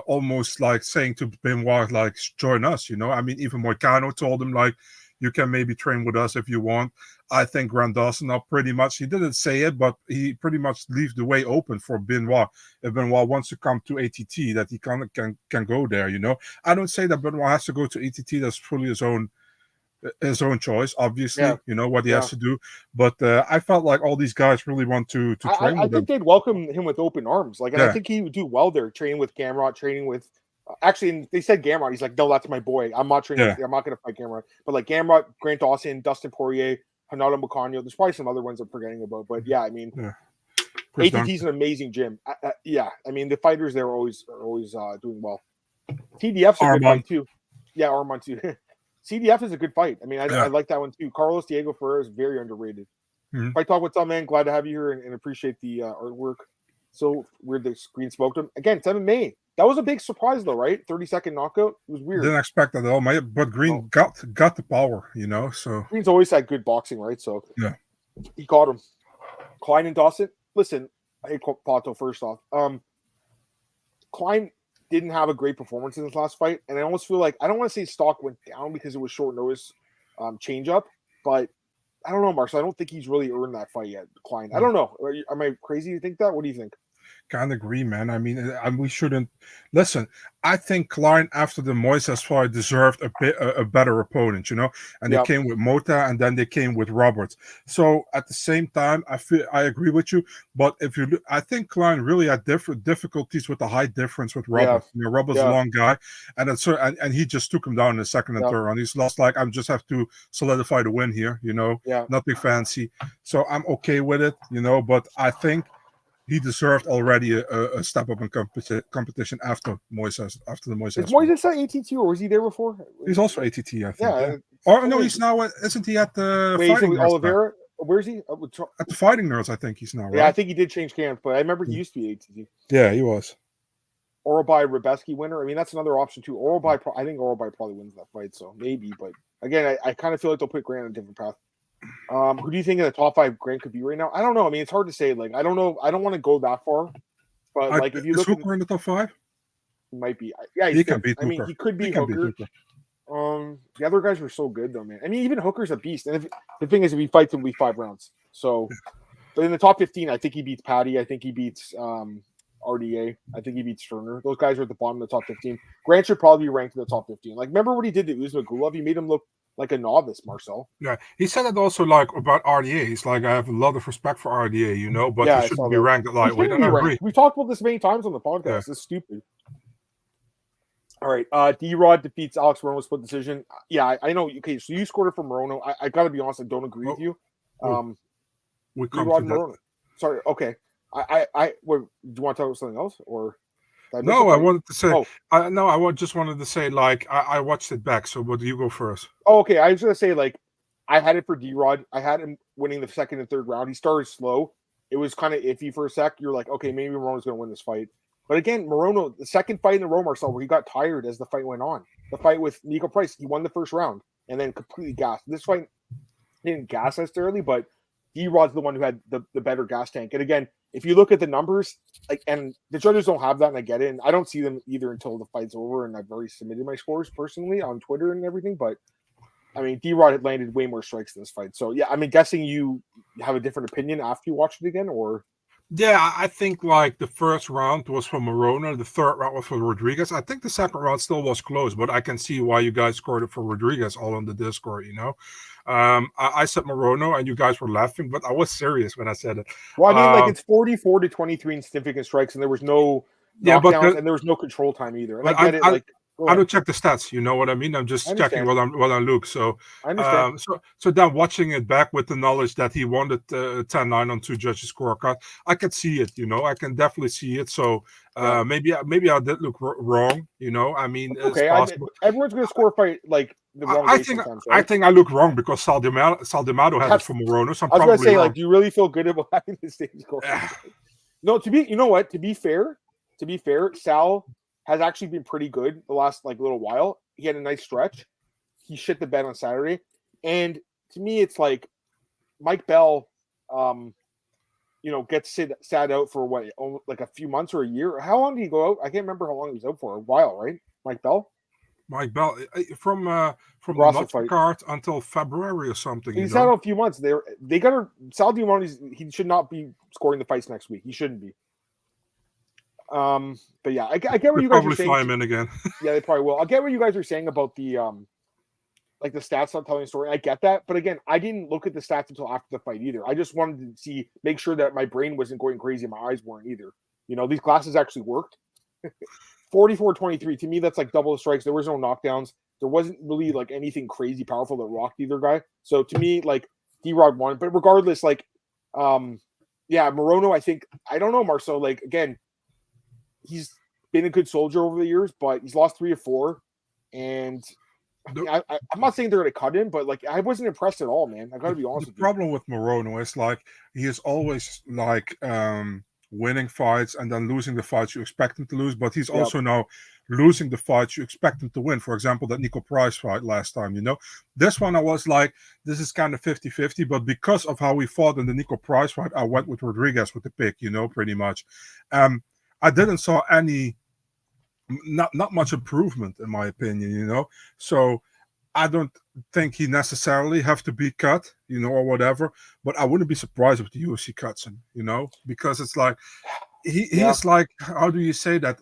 almost like saying to Benoit, like, join us, you know. I mean, even Moicano told him, like, you can maybe train with us if you want. I think Grant Dawson up pretty much, he didn't say it, but he pretty much leaves the way open for Benoit. If Benoit wants to come to ATT, that he can go there, you know. I don't say that Benoit has to go to ATT. That's fully his own choice, obviously, you know what he has to do. But I felt like all these guys really want to train with him. I think they'd welcome him with open arms. Like, and I think he would do well there, training with Gamrot, training with. Actually, they said Gamrot. He's like, no, that's my boy. I'm not training. I'm not going to fight Gamrot. But like Gamrot, Grant Dawson, Dustin Poirier, Hanato Moicano. There's probably some other ones I'm forgetting about. But yeah, I mean, ATT's an amazing gym. I mean, the fighters there are always doing well. TDF's a good fight too. Yeah, Armand too. CDF is a good fight. I mean, I like that one too. Carlos Diego Ferreira is very underrated. Fight Talk, what's up, man? Glad to have you here and appreciate the artwork. So weird the screen smoked him. Again, it's MMA. That was a big surprise though, right? 30-second knockout. It was weird. Didn't expect that at all. But Green got the power, you know. So Green's always had good boxing, right? So yeah, he caught him. Klein and Dawson. Listen, I hate Pato first off. Klein didn't have a great performance in his last fight, and I almost feel like I don't want to say stock went down because it was short notice change up, but I don't know, Marcel. I don't think he's really earned that fight yet, Klein. I don't know. Am I crazy to think that? What do you think? Can't agree, man. I mean, we shouldn't listen. I think Klein after the Moises fight deserved a better opponent, you know. And they came with Mota, and then they came with Roberts. So at the same time, I agree with you. But if you, I think Klein really had different difficulties with the height difference with Roberts. You know, Roberts is a long guy, and he just took him down in the second and third round. He's lost like, I just have to solidify the win here, you know. Nothing fancy. So I'm okay with it, you know. But I think he deserved already a step up in competition after Moises. After the Moises. Is Moises at ATT or was he there before? He's also ATT, I think. Yeah. Or no, he's now. Isn't he at the Fighting Nerds? Oliveira? Where's he? At the Fighting Nerds, I think he's now. Right? Yeah, I think he did change camps, but I remember he used to be ATT. Yeah, he was. Orabai Rebeski winner. I mean, that's another option too. I think Orabai probably wins that fight, so maybe. But again, I kind of feel like they'll put Grant on a different path. Who do you think in the top 5 Grant could be right now? I don't know. I mean, it's hard to say. Like, I don't know. I don't want to go that far. But like, if you look, Hooker in the top 5, he might be. Yeah, he can beat Hooker. I mean, he could be Hooker. The other guys were so good though, man. I mean, even Hooker's a beast. And the thing is, if he fights him, we 5 rounds. So, but in the top 15, I think he beats Patty. I think he beats RDA. I think he beats Sterner. Those guys are at the bottom of the top 15. Grant should probably be ranked in the top 15. Like, remember what he did to Uzma Gulov? He made him look like a novice, Marcel. Yeah, he said it also like about RDA. He's like, I have a lot of respect for RDA, you know, but he shouldn't be ranked at lightweight. I agree. We talked about this many times on the podcast. Yeah. It's stupid. All right, D-Rod defeats Alex Morono split decision. Yeah, I know. Okay, so you scored it for Morono. I got to be honest, I don't agree with you. D-Rod Morono. Sorry. Okay. Do you want to talk about something else or? No, I wanted to say. I just wanted to say, like, I watched it back. So, what do you go first? Oh, okay. I was gonna say, like, I had it for D-Rod. I had him winning the second and third round. He started slow. It was kind of iffy for a sec. You're like, okay, maybe Morono's gonna win this fight. But again, Morono, the second fight in the row, Marcel, where he got tired as the fight went on. The fight with Nico Price, he won the first round and then completely gassed. This fight didn't gas necessarily, but D-Rod's the one who had the better gas tank. And again, if you look at the numbers, like, and the judges don't have that, and I get it, and I don't see them either until the fight's over, and I've already submitted my scores personally on Twitter and everything, but I mean, D-Rod had landed way more strikes in this fight. So, yeah, I mean, guessing you have a different opinion after you watched it again, or? Yeah, I think like the first round was for Morona, the third round was for Rodriguez. I think the second round still was close, but I can see why you guys scored it for Rodriguez all on the Discord, you know. I said Morono and you guys were laughing, but I was serious when I said it. Well, I mean, like it's 44-23 in significant strikes, and there was no Yeah, knockdowns, and there was no control time either. And I but get it. Like, I don't check the stats. You know what I mean? I'm I just checking understand. what I look. So, I understand. so then watching it back with the knowledge that he won the 10-9 on two judges scorecard, I can see it. You know, I can definitely see it. So Yeah. maybe I did look wrong. You know, I mean, it's Okay, possible. everyone's going to score a fight like the wrong way sometimes, right? I think I look wrong because Saldemado has it for Morono, so I'm I was going to probably say, wrong. like, do you really feel good about having the stage score? No, you know what? To be fair, Sal has actually been pretty good the last like little while. He had a nice stretch. He shit the bed on Saturday, and to me, it's like Mike Bell, gets sat out for what, like a few months or a year. How long did he go out? I can't remember how long he was out for. A while, right? Mike Bell. Mike Bell from the Grasso Mudford card until February or something. He's had a few months. They got to Sal Diamone. He should not be scoring the fights next week. He shouldn't be. But yeah, I get what you guys are saying. Fly him in again. Yeah, they probably will. I get what you guys are saying about the like the stats not telling the story. I get that, but again, I didn't look at the stats until after the fight either. I just wanted to make sure that my brain wasn't going crazy and my eyes weren't either. You know, these classes actually worked. 44-23 to me, that's like double the strikes. There was no knockdowns. There wasn't really like anything crazy powerful that rocked either guy. So to me, like D-Rod won. But regardless, like Morono, I don't know, Marcel. Like again, he's been a good soldier over the years, but he's lost 3 of 4. And I'm not saying they're going to cut him, but like I wasn't impressed at all, man. I got to be honest with you. The problem with Morono is like he is always like winning fights and then losing the fights you expect him to lose, but he's also now losing the fights you expect him to win. For example, that Nico Price fight last time, you know. This one I was like, this is kind of 50-50, but because of how we fought in the Nico Price fight, I went with Rodriguez with the pick, you know, pretty much. I didn't saw any not much improvement in my opinion, you know. So I don't think he necessarily have to be cut, you know, or whatever. But I wouldn't be surprised if the UFC cuts him, you know, because it's like he is like, how do you say that?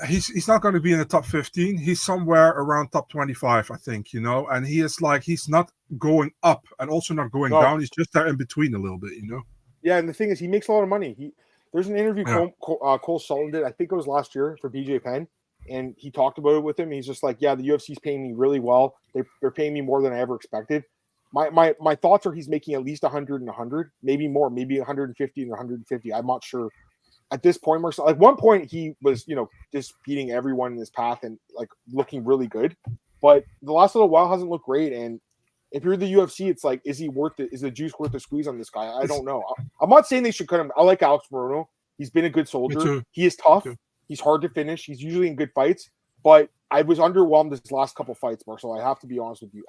He's not going to be in the top 15. He's somewhere around top 25, I think, you know. And he is like, he's not going up and also not going down. He's just there in between a little bit, you know. Yeah, and the thing is, he makes a lot of money. There's an interview Cole Sullivan did, I think it was last year for BJ Penn, and he talked about it with him. He's just like, yeah, the UFC's paying me really well. They're paying me more than I ever expected. My thoughts are he's making at least 100 and 100, maybe more, maybe 150 and 150. I'm not sure. At this point, Marcel, like one point he was, you know, just beating everyone in his path and like looking really good. But the last little while hasn't looked great. And if you're the UFC, it's like, is he worth it? Is the juice worth the squeeze on this guy? I don't know. I'm not saying they should cut him. I like Alex Morono. He's been a good soldier. He is tough. He's hard to finish. He's usually in good fights. But I was underwhelmed his last couple fights, Marcel. I have to be honest with you.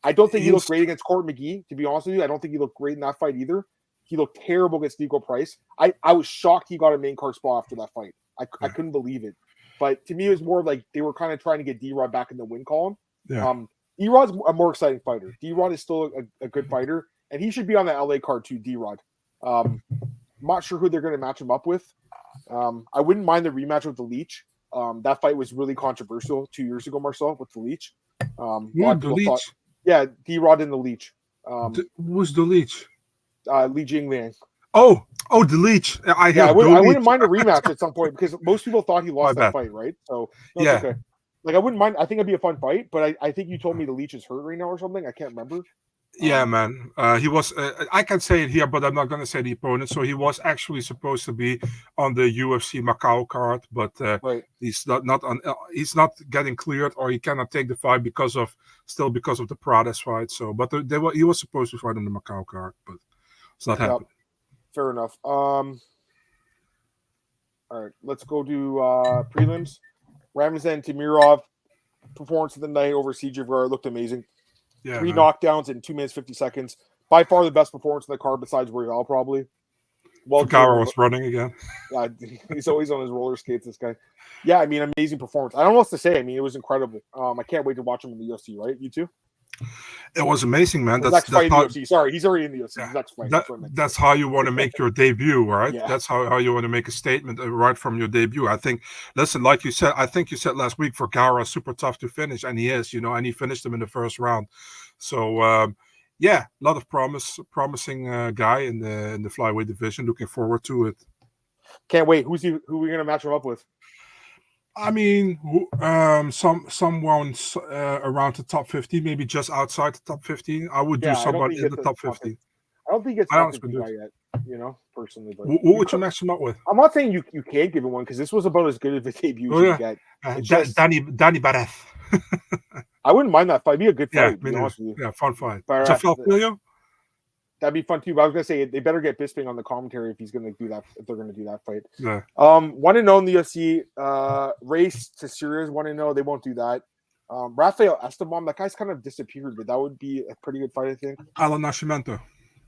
I don't think he looked great against Court McGee, to be honest with you. I don't think he looked great in that fight either. He looked terrible against Nico Price. I was shocked he got a main card spot after that fight. I couldn't believe it. But to me, it was more like they were kind of trying to get D-Rod back in the win column. Yeah. D-Rod's a more exciting fighter. D-Rod is still a good fighter, and he should be on the LA card too, D-Rod. I'm not sure who they're going to match him up with. I wouldn't mind the rematch with the Leech. That fight was really controversial 2 years ago, Marcel, with the Leech. The Leech? D-Rod and the Leech. Who's the Leech? Li Jingliang. Oh, the Leech. I wouldn't mind a rematch at some point because most people thought he lost that fight, right? So yeah. Okay. Like I wouldn't mind. I think it'd be a fun fight, but I think you told me the Leech is hurt right now or something. I can't remember. Yeah, man. He was. I can say it here, but I'm not going to say the opponent. So he was actually supposed to be on the UFC Macau card, but he's not on. He's not getting cleared, or he cannot take the fight because of the Prades fight. So, but he was supposed to fight on the Macau card, but it's not happening. Fair enough. All right, let's go to prelims. Ramazan Tamirov, performance of the night over CJ Vergara looked amazing. Yeah, 3 knockdowns in 2 minutes 50 seconds. By far the best performance in the card besides Royval, probably. Taira was running again. Yeah, he's always on his roller skates, this guy. Yeah, I mean, amazing performance. I don't know what else to say. I mean, it was incredible. I can't wait to watch him in the UFC, right? You too? It was amazing, man. His next fight in the UFC. Sorry, he's already in the UFC. Yeah, His next fight. That's how you want to make your debut, right? Yeah. That's how you want to make a statement right from your debut. I think, listen, like you said, I think you said last week, Vergara super tough to finish, and he is, and he finished him in the first round. So, yeah, a lot of promising guy in the flyweight division. Looking forward to it. Can't wait. Who are we gonna match him up with? I mean, someone around the top 15, maybe just outside the top 15. I would do somebody in the top 15. I don't think it's top 15 guy yet, personally. But who would you match him up with? I'm not saying you can't give him one, because this was about as good of a debut as you get. Danny Bareth. I wouldn't mind that fight. It'd be a good fight. Yeah, fun fight. But, that'd be fun too. But I was gonna say they better get Bisping on the commentary if he's gonna do that. If they're gonna do that fight. Yeah. 1-0 in the UFC. Race to Series 1-0. They won't do that. Rafael Esteban, that guy's kind of disappeared, but that would be a pretty good fight, I think. Alan Nascimento.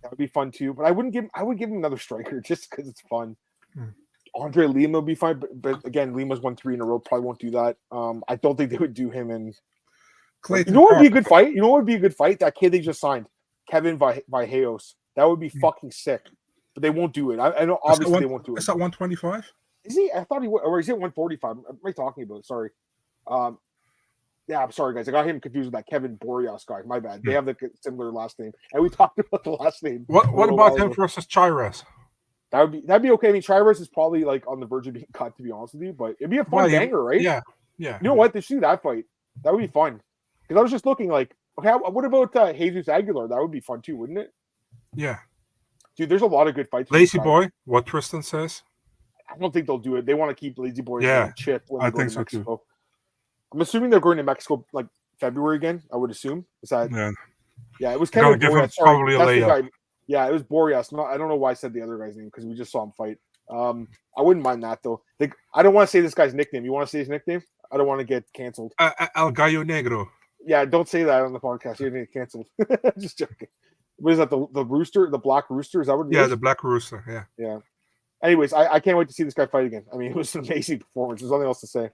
That would be fun too. But I would give him another striker just because it's fun. Andre Lima would be fine, but again, Lima's won 3 in a row. Probably won't do that. I don't think they would do him in. Clayton. You know what would be a good fight? You know what would be a good fight? That kid they just signed, Kevin Vallejos. That would be fucking sick. But they won't do it. I know obviously they won't do it. Is that 125? Is he? I thought he was, or is it 145? What am I talking about? Sorry. Yeah, I'm sorry, guys. I got him confused with that Kevin Boreas guy. My bad. They have the similar last name, and we talked about the last name. What about him versus Taira? That'd be okay. I mean, Taira is probably like on the verge of being cut, to be honest with you. But it'd be a fun banger, right? Yeah. You know what? They should do that fight. That would be fun. Because I was just looking like, okay, what about Jesus Aguilar? That would be fun too, wouldn't it? Yeah. Dude, there's a lot of good fights. Lazy Boy, what Tristan says. I don't think they'll do it. They want to keep Lazy Boy chip when they go to Mexico. Too. I'm assuming they're going to Mexico like February again. I would assume. Is that? Yeah, it was kind of Boreas. Probably a layup. Yeah, it was Boreas. I don't know why I said the other guy's name because we just saw him fight. I wouldn't mind that though. I don't want to say this guy's nickname. You want to say his nickname? I don't want to get canceled. El Gallo Negro. Yeah, don't say that on the podcast. You're gonna get canceled. Just joking. What is that? The rooster? The black rooster? Is that what it is? Yeah, the black rooster. Yeah. Yeah. Anyways, I can't wait to see this guy fight again. I mean, it was an amazing performance. There's nothing else to say.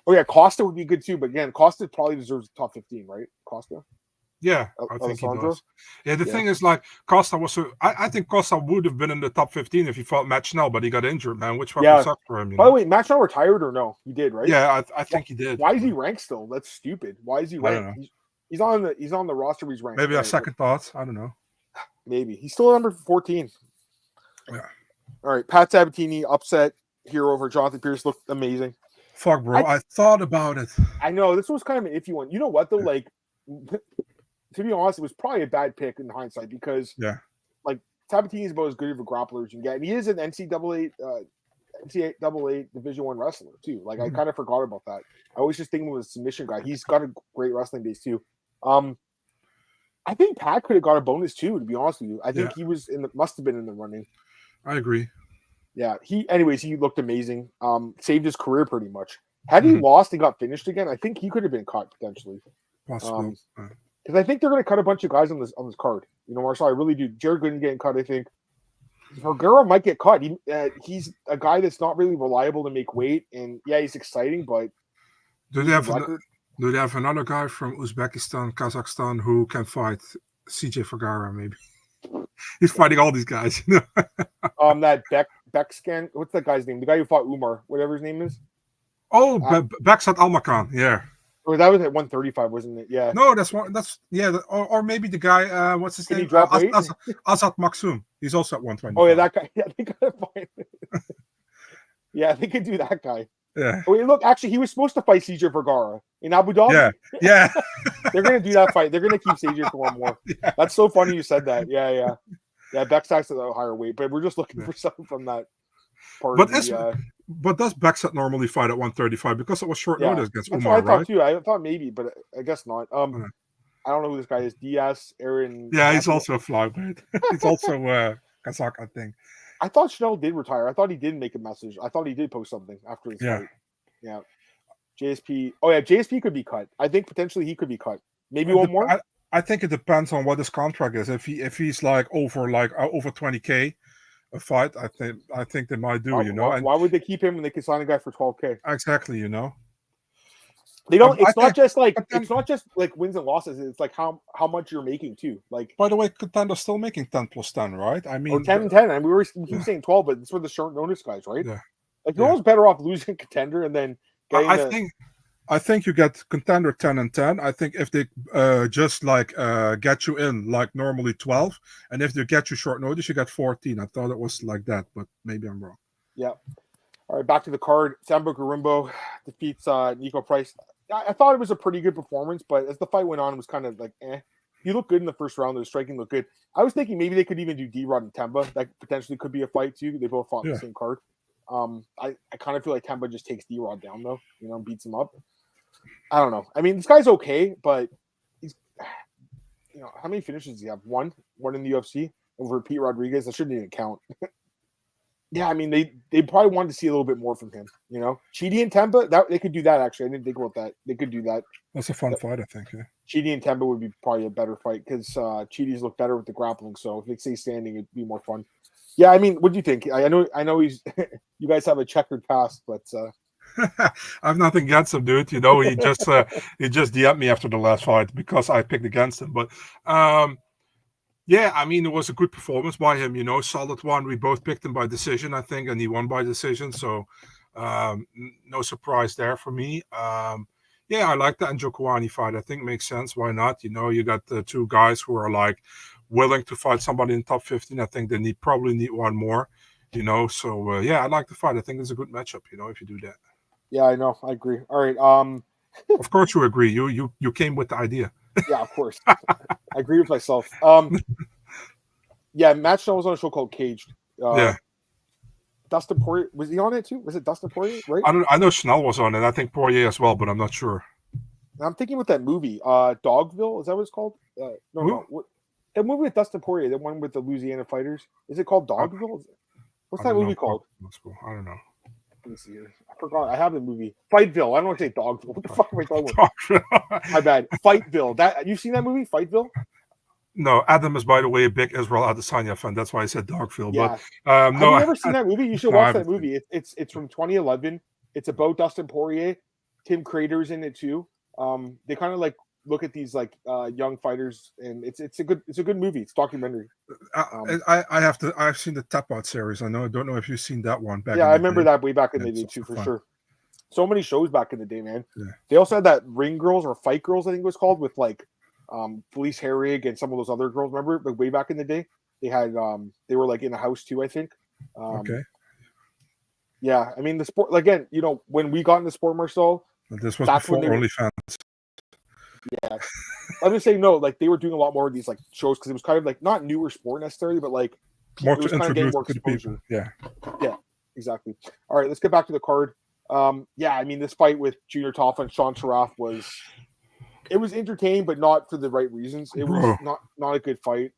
Oh yeah, Costa would be good too. But again, Costa probably deserves top 15, right? Costa. Yeah, I think he does. Yeah, the thing is, like, Costa was I think Costa would have been in the top 15 if he fought Matt Schnell, but he got injured, man, which fucking sucked for him. By the way, Matt Schnell retired or no? He did, right? Yeah, I think he did. Why is he ranked still? That's stupid. Why is he ranked? He's on the roster. He's ranked. Maybe a second thoughts. I don't know. Maybe he's still number 14. Yeah. All right, Pat Sabatini upset here over Jonathan Pierce. Looked amazing. Fuck, bro. I thought about it. I know this was kind of an iffy one. You know what though? Like, to be honest, it was probably a bad pick in hindsight because like Sabatini is about as good of a grappler as you can get, and he is an NCAA Division I wrestler too. Like I kind of forgot about that. I was just thinking of a submission guy. He's got a great wrestling base too. I think Pat could have got a bonus too. To be honest with you, I think he was must have been in the running. I agree. Yeah. He looked amazing. Saved his career pretty much. Had he lost and got finished again, I think he could have been cut potentially. Possibly. Because I think they're going to cut a bunch of guys on this card. You know, Marcel, I really do. Jared Gooden getting cut, I think. Vergara might get cut. He's a guy that's not really reliable to make weight, and he's exciting, but do they have another guy from Uzbekistan, Kazakhstan who can fight CJ Vergara? Maybe he's fighting all these guys. That Bekscan. What's that guy's name? The guy who fought Umar, whatever his name is. Oh, Beksat Almakan. Yeah. Or that was at 135, wasn't it? Yeah. No, or maybe the guy. What's his name? Azat Maksum. He's also at 120. Oh yeah, that guy. Yeah, they gotta find. Yeah, they could do that guy. Yeah. Oh, wait, look, actually, he was supposed to fight CJ Vergara in Abu Dhabi. Yeah. They're gonna do that fight. They're gonna keep CJ for one more. Yeah. That's so funny you said that. Yeah. Beksat's at a higher weight, but we're just looking for something from that part. But does Beksat normally fight at 135 because it was short notice against That's Umar, what I thought right? too. I thought maybe, but I guess not. I don't know who this guy is. Diaz, Aaron. Yeah, he's also a flyweight. He's also Kazakh, I think. I thought Schnell did retire. I thought he did make a message. I thought he did post something after his fight. Yeah. JSP. Oh yeah, JSP could be cut. I think potentially he could be cut. Maybe one more. I think it depends on what his contract is. If he's like over 20K a fight, I think they might do. Why would they keep him when they could sign a guy for 12K? Exactly. They don't. It's not just like wins and losses. It's like how much you're making too. Like, by the way, Contender's still making 10+10, right? I mean, or 10 and 10. I mean, we keep saying 12, but it's for the short notice guys, right? Yeah. Like, you're almost better off losing Contender and then getting. I think you get Contender 10 and 10. I think if they just like get you in like normally 12, and if they get you short notice, you get 14. I thought it was like that, but maybe I'm wrong. Yeah. All right, back to the card. Sambo Garimbo defeats Nico Price. I thought it was a pretty good performance, but as the fight went on, it was kind of like, eh. He looked good in the first round. The striking looked good. I was thinking maybe they could even do D-Rod and Temba. That potentially could be a fight too. They both fought on the same card. I kind of feel like Temba just takes D-Rod down though, and beats him up. I don't know. I mean, this guy's okay, but he's, how many finishes does he have? One in the UFC over Pete Rodriguez. That shouldn't even count. Yeah, I mean, they probably wanted to see a little bit more from him. Chidi and Temba, that they could do that. Actually, I didn't think about that. They could do that. That's a fun fight, I think. Yeah. Chidi and Temba would be probably a better fight because Chidi's look better with the grappling. So if they stay standing, it'd be more fun. Yeah, I mean, what do you think? I know he's. You guys have a checkered past, but I have nothing against him, dude. He just DM'd me after the last fight because I picked against him. But yeah, I mean, it was a good performance by him. Solid one. We both picked him by decision, I think, and he won by decision. So no surprise there for me. Yeah, I like the Njokuani fight. I think it makes sense. Why not? You got the two guys who are like willing to fight somebody in top 15. I think they probably need one more. So yeah, I like the fight. I think it's a good matchup. If you do that. Yeah, I know. I agree. All right. Of course you agree. You came with the idea. Yeah, of course. I agree with myself. Yeah, Matt Schnell was on a show called Caged. Yeah. Dustin Poirier, was he on it too? Was it Dustin Poirier, right? I know Schnell was on it. I think Poirier as well, but I'm not sure. I'm thinking with that movie, Dogville. Is that what it's called? No. That movie with Dustin Poirier, the one with the Louisiana fighters. Is it called Dogville? What's that movie called? I don't know. Let me see here. I forgot. I have the movie. Fightville. I don't want to say Dogville. What the fuck am I talking about? My bad. Fightville. You've seen that movie, Fightville? No, Adam is, by the way, a big Israel Adesanya fan. That's why I said Dogville. Yeah. But have you ever seen that movie? You should watch that movie. It's from 2011. It's about Dustin Poirier. Tim Crater's in it too. They kind of like look at these like young fighters, and it's a good movie. It's a documentary. I've seen the Tap Out series. I don't know if you've seen that one. I remember that way back in the day too, for sure. So many shows back in the day, man. Yeah. They also had that Ring Girls or Fight Girls, I think it was called, with like Felice Herrig and some of those other girls. Remember, like way back in the day, they had they were like in a house too, I think. Okay. Yeah, I mean the sport again. When we got in the sport, Marcel, this was before OnlyFans. Yeah, I'm just saying no. Like they were doing a lot more of these like shows because it was kind of like not newer sport necessarily, but like more to introduce more to the people. Yeah, exactly. All right, let's get back to the card. Yeah, I mean this fight with Junior Taffa and Sean Sharaf was entertaining, but not for the right reasons. It was not a good fight.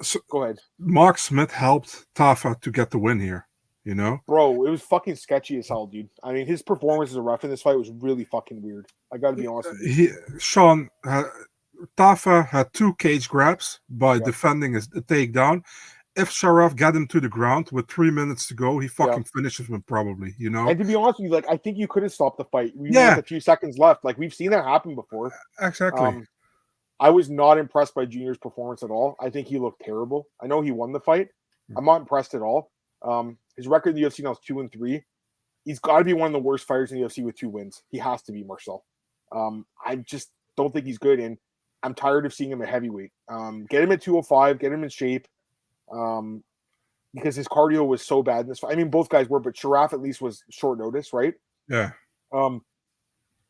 So, go ahead. Mark Smith helped Taffa to get the win here. Bro, it was fucking sketchy as hell, dude. I mean, his performance as a ref in this fight was really fucking weird. I got to be honest with you. Taffa had 2 cage grabs by defending his takedown. If Sharaf got him to the ground with 3 minutes to go, he fucking finishes him probably, And to be honest with you, like I think you could have stopped the fight. We had a few seconds left. Like we've seen that happen before. Exactly. I was not impressed by Junior's performance at all. I think he looked terrible. I know he won the fight. I'm not impressed at all. His record in the UFC now is 2-3. He's got to be one of the worst fighters in the UFC with 2 wins. He has to be, Marcel. I just don't think he's good, and I'm tired of seeing him at heavyweight. Get him at 205, get him in shape, because his cardio was so bad in this fight. I mean, both guys were, but Sharaf at least was short notice, right? Yeah.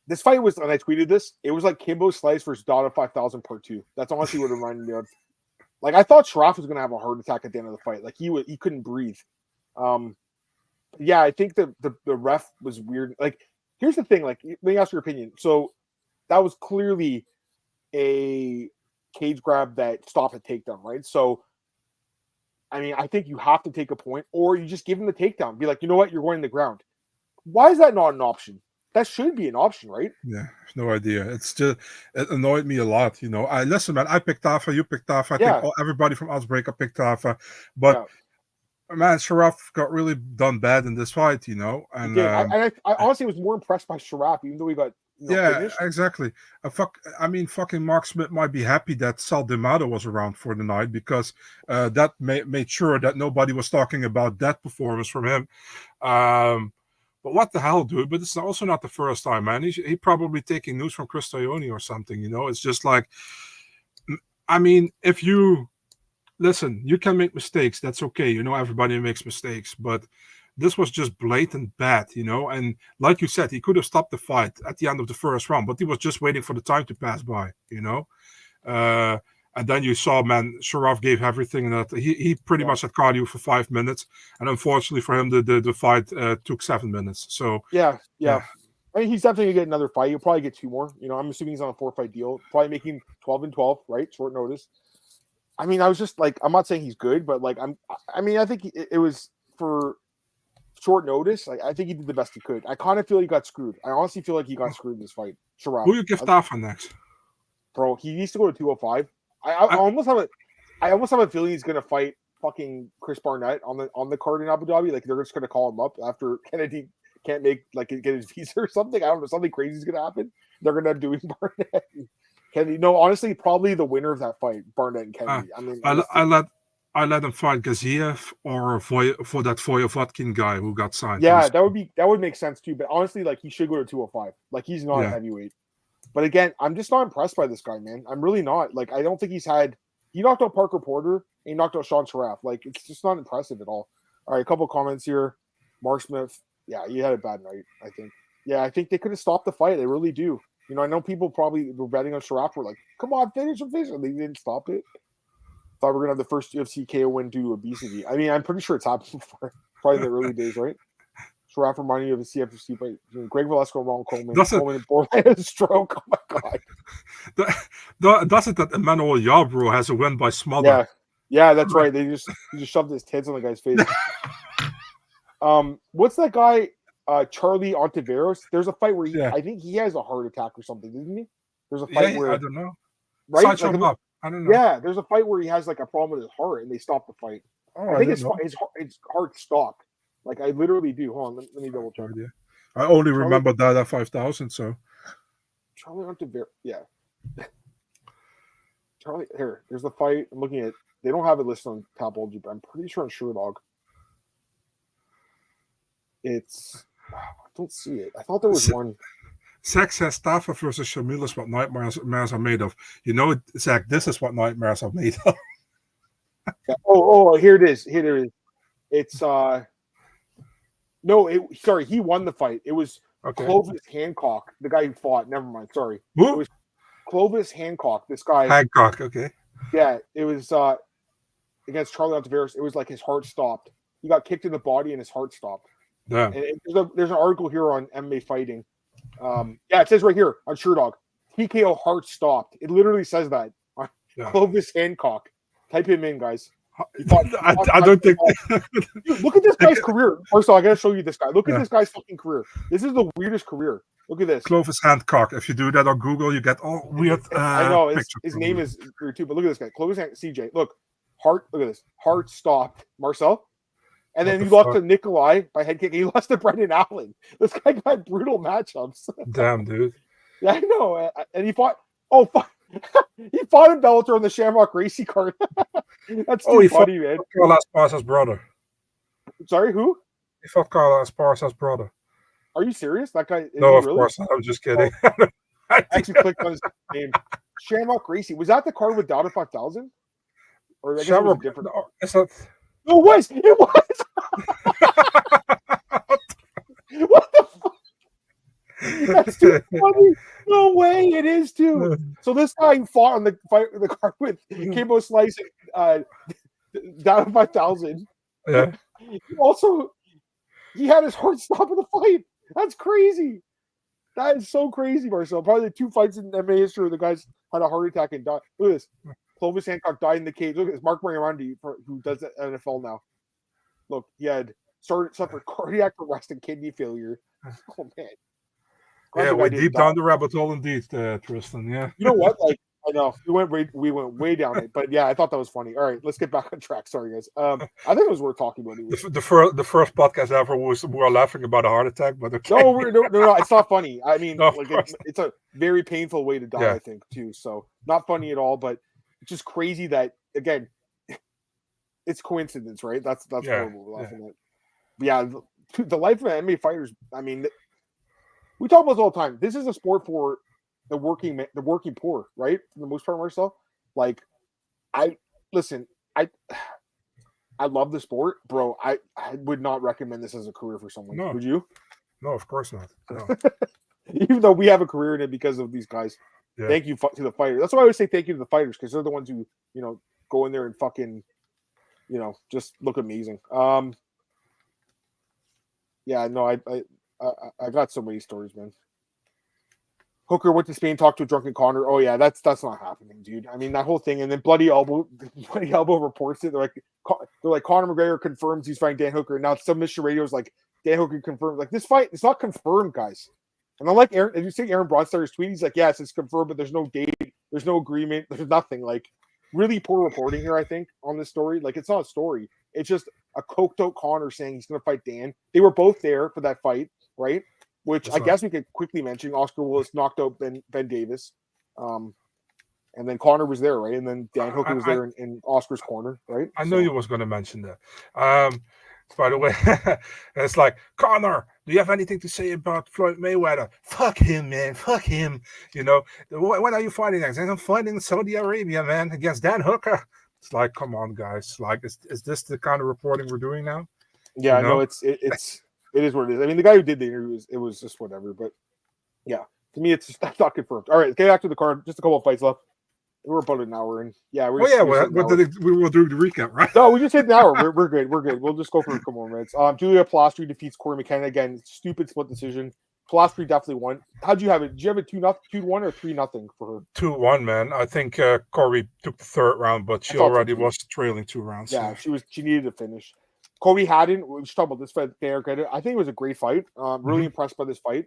This fight was, and I tweeted this, it was like Kimbo Slice versus Dada 5000 Part 2. That's honestly what it reminded me of. Like, I thought Sharaf was going to have a heart attack at the end of the fight. Like, he couldn't breathe. Yeah, I think the ref was weird. Like, here's the thing. Like, let me ask your opinion. So, that was clearly a cage grab that stopped a takedown, right? So, I mean, I think you have to take a point, or you just give him the takedown. Be like, you know what? You're going to the ground. Why is that not an option? That should be an option, right? Yeah, no idea. It annoyed me a lot. Listen, man. I picked Taffa. You picked Taffa. I think everybody from Outbreak picked Taffa. But man, Sharaf got really done bad in this fight. And I honestly was more impressed by Sharaf, even though he got finished. Exactly. Fucking Mark Smith might be happy that Sal D'Amato was around for the night because that made sure that nobody was talking about that performance from him. But what the hell, dude? But it's also not the first time, man. He probably taking news from Chris Tognoni or something. It's just like, if you listen, you can make mistakes. That's okay. Everybody makes mistakes, but this was just blatant bad, and like you said, he could have stopped the fight at the end of the first round, but he was just waiting for the time to pass by, and then you saw, man, Sharaf gave everything, and that he pretty much had cardio for 5 minutes, and unfortunately for him, the fight took 7 minutes. So yeah. I mean, he's definitely gonna get another fight. He'll probably get 2 more. I'm assuming he's on a 4-fight deal, probably making 12-12, right? Short notice. I mean, I was just like, I'm not saying he's good, but like, I think it was for short notice. I think he did the best he could. I kind of feel he got screwed. I honestly feel like he got screwed in this fight. Sharaf. Who you gift off on next? Bro, he needs to go to 205. I almost have a feeling he's gonna fight fucking Chris Barnett on the card in Abu Dhabi. Like they're just gonna call him up after Kennedy can't get his visa or something. I don't know, something crazy is gonna happen. They're gonna do him Barnett. Kennedy. No, honestly, probably the winner of that fight, Barnett and Kennedy. I let him fight Gaziev or for that Voyevotkin guy who got signed. Yeah, that would make sense too. But honestly, like he should go to 205. Like he's not a heavyweight. But again, I'm just not impressed by this guy, man. I'm really not. Like I don't think he knocked out Parker Porter and he knocked out Sean Sharaf. Like it's just not impressive at all. All right, a couple comments here. Mark Smith, yeah, he had a bad night, I think. Yeah, I think they could have stopped the fight. They really do. I know people probably were betting on Sharaf. Were like, come on, finish him. And they didn't stop it. Thought we were going to have the first UFC KO win due to obesity. I mean, I'm pretty sure it's happened before. Probably in the early days, right? Sharaf reminding you of a CFC fight. Greg Velasco, Ron Coleman. Coleman and stroke. Oh, my God. Does it that Emmanuel Yarbrough has a win by smother? Yeah, that's right. He just shoved his tits on the guy's face. What's that guy? Charlie Ontiveros. There's a fight where I think he has a heart attack or something, isn't he? There's a fight where I don't know. Right? Like, I don't know. Yeah, there's a fight where he has like a problem with his heart and they stop the fight. Oh, I think his heart stopped. Like I literally do. Hold on, let me double check. I only remember that at 5,000. So Charlie Ontiveros. Yeah. Charlie, here. There's the fight. I'm looking at. They don't have it listed on Tapology, but I'm pretty sure on SureDog. I don't see it. I thought there was one. Zach says Stafa versus Shamil is what nightmares are made of. Zach, this is what nightmares are made of. Here it is. It's sorry, he won the fight. It was Clovis Hancock, the guy who fought. Never mind, sorry. Who? It was Clovis Hancock. This guy. Hancock, okay. Yeah, it was against Charlie Ontiveros. It was like his heart stopped. He got kicked in the body and his heart stopped. Yeah. And there's an article here on MMA Fighting. It says right here on SureDog, TKO heart stopped. It literally says that on Clovis Hancock. Type him in, guys. I don't think. Dude, look at this guy's career. First of all, I gotta show you this guy. Look at this guy's fucking career. This is the weirdest career. Look at this. Clovis Hancock. If you do that on Google, you get all weird. I know his name is weird too, but look at this guy. Clovis CJ. Look, heart. Look at this. Heart stopped. Marcel. And then he lost to Nikolai by head kick. He lost to Brendan Allen. This guy got brutal matchups. Damn, dude. Yeah, I know. And he fought. Oh, fuck. He fought in Bellator on the Shamrock Gracie card. That's too funny, man. Carl Esparza's brother. Sorry, who? He fought Carl Esparza's brother. Are you serious? That guy? No, of course not. I'm just kidding. I actually clicked on his name. Shamrock Gracie. Was that the card with Dowda 5000? Or I guess it was a different. No, it's not. No, it was. It was. What the fuck? That's too funny. No way, it is too. So this guy fought on the card with Kimbo Slice down 5,000. Yeah. He had his heart stop in the fight. That's crazy. That is so crazy, Marcel. Probably the 2 fights in MMA history where the guys had a heart attack and died. Look at this. Clovis Hancock died in the cage. Look at this. Mark Mariarandi, who does the NFL now. Look, he had suffered cardiac arrest and kidney failure. Oh man. Yeah, we're deep down the rabbit hole indeed, Tristan. Yeah. You know what? Like, I know we went way down it, but yeah, I thought that was funny. All right, let's get back on track. Sorry, guys. I think it was worth talking about. The first podcast ever we were laughing about a heart attack, but okay. No, it's not funny. I mean, No, like it's a very painful way to die, Yeah. I think, too. So not funny at all, but it's just crazy that again, it's coincidence, right? That's Yeah, what we're laughing at. But yeah, the life of MMA fighters. I mean, we talk about this all the time. This is a sport for the working poor, right? For the most part, Marcel. Like, I love the sport, bro. I would not recommend this as a career for someone. No. Would you? No, of course not. No. Even though we have a career in it because of these guys. Yeah. Thank you to the fighters. That's why I always say thank you to the fighters, because they're the ones who, go in there and fucking, just look amazing. Yeah, no, I got so many stories, man. Hooker went to Spain, talked to a drunken Connor. Oh yeah, that's not happening, dude. I mean, that whole thing, and then Bloody Elbow reports it. They're like Conor McGregor confirms he's fighting Dan Hooker. And now Submission Radio's like Dan Hooker confirmed. Like, this fight, it's not confirmed, guys. And I like Aaron. Did you see Aaron Broadstar's tweet? He's like, yes, it's confirmed, but there's no date, there's no agreement, there's nothing. Like, really poor reporting here, I think, on this story. Like, it's not a story. It's just a coked out Connor saying he's going to fight Dan. They were both there for that fight, right? Which I guess we could quickly mention. Oscar Willis knocked out Ben Davis. And then Connor was there, right? And then Dan Hooker was there in Oscar's corner, right? I know you was going to mention that. By the way, it's like, Connor, do you have anything to say about Floyd Mayweather? Fuck him, man. Fuck him. When are you fighting next? I'm fighting in Saudi Arabia, man, against Dan Hooker. It's like, come on, guys. Like, is this the kind of reporting we're doing now? Yeah, no, it is what it is. I mean, the guy who did the interview, it was just whatever. But yeah, to me, that's not confirmed. All right, get back to the card. Just a couple of fights left. We're about an hour in. Yeah, we will do the recap, right? No, we just hit an hour. We're good. We're good. We'll just go for a couple more minutes. Julia Plastri defeats Corey McKenna again. Stupid split decision. Plastri definitely won. How'd you have it? Did you have it 2-1 or 3-0 for her? 2-1, man. I think Corey took the third round, but she already was trailing 2 rounds. Yeah, she needed to finish. Kobe Haddon, we should talk about this fight. I think it was a great fight. Really impressed by this fight.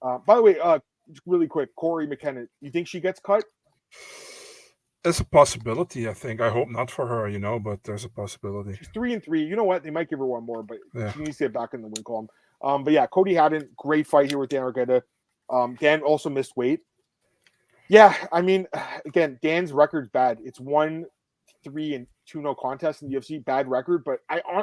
By the way, really quick, Corey McKenna, you think she gets cut? It's a possibility, I think. I hope not for her, but there's a possibility. She's 3-3. You know what? They might give her one more, but she needs to get back in the win column. But yeah, Cody Haddon, great fight here with Dan Argueta. Dan also missed weight. Yeah, I mean, again, Dan's record's bad. It's 1-3 and 2-0 contest in the UFC, bad record. But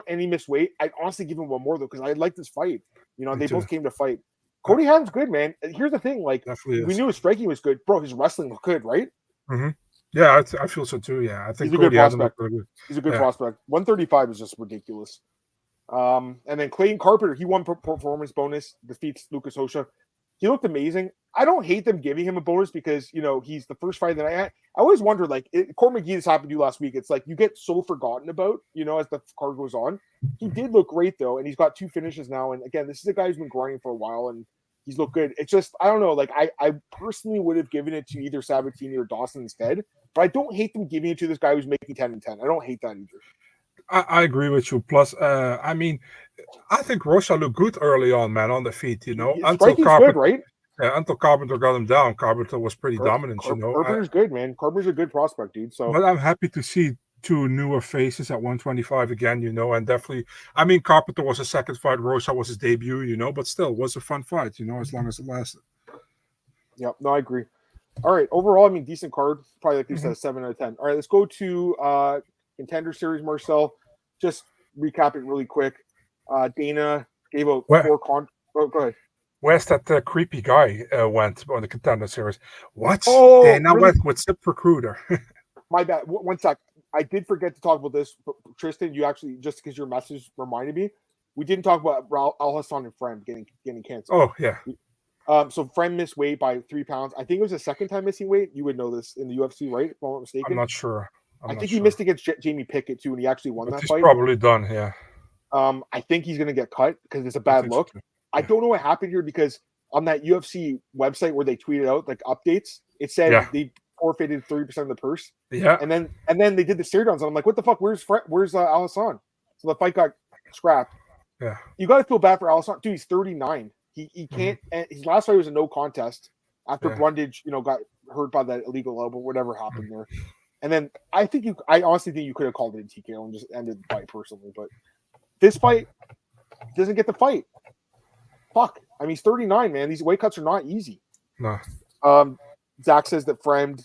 and he missed weight. I'd honestly give him one more though, because I like this fight. They both came to fight. Cody Haddon's good, man. Here's the thing, like, we knew his striking was good, bro. His wrestling looked good, right? Mm-hmm. Yeah, I feel so too. Yeah, I think he's a good prospect. He's a good prospect. 135 is just ridiculous. And then Clayton Carpenter, he won performance bonus, defeats Lucas Hosha. He looked amazing. I don't hate them giving him a bonus because, he's the first fight that I had. I always wonder, like, Corey McGee, this happened to you last week. It's like you get so forgotten about, as the card goes on. He did look great, though, and he's got 2 finishes now. And again, this is a guy who's been grinding for a while, and he's looked good. It's just, I don't know, like, I personally would have given it to either Sabatini or Dawson instead, but I don't hate them giving it to this guy who's making 10-10. I don't hate that either. I agree with you. Plus, I mean, I think Rocha looked good early on, man, on the feet, Until Carpenter, good, right? Yeah, until Carpenter got him down. Carpenter was pretty dominant, Carpenter's good, man. Carpenter's a good prospect, dude. So, but I'm happy to see 2 newer faces at 125 again, and definitely, I mean, Carpenter was a second fight. Rocha was his debut, but still, it was a fun fight, as long as it lasted. Yep, no, I agree. All right, overall, I mean, decent card. Probably like you said, 7 out of 10. All right, let's go to Contender Series, Marcel. Just recap it really quick. Dana gave out 4 go ahead. Where's that creepy guy went on the Contender Series? What? Oh, Dana went with ZipRecruiter. My bad. One sec. I did forget to talk about this, but Tristan, you actually, just because your message reminded me, we didn't talk about Al Hassan and Friend getting canceled. Oh, yeah. So Friend missed weight by 3 pounds. I think it was the second time missing weight. You would know this in the UFC, right? If I'm not mistaken. I'm not sure. I think he missed against Jamie Pickett too, and he actually won that fight. He's probably done, yeah. I think he's going to get cut because it's a bad look. So. I don't know what happened here because on that UFC website where they tweeted out like updates, it said they forfeited 30% of the purse. Yeah, and then they did the stare downs, and I'm like, what the fuck? Where's Al Hassan? So the fight got scrapped. Yeah, you got to feel bad for Al Hassan, dude. He's 39. He can't. And his last fight was a no contest after Brundage, got hurt by that illegal elbow, whatever happened there. And then I honestly think you could have called it a TKO and just ended the fight personally. But this fight doesn't get the fight. Fuck. I mean, he's 39, man. These weight cuts are not easy. No. Zach says that Fremd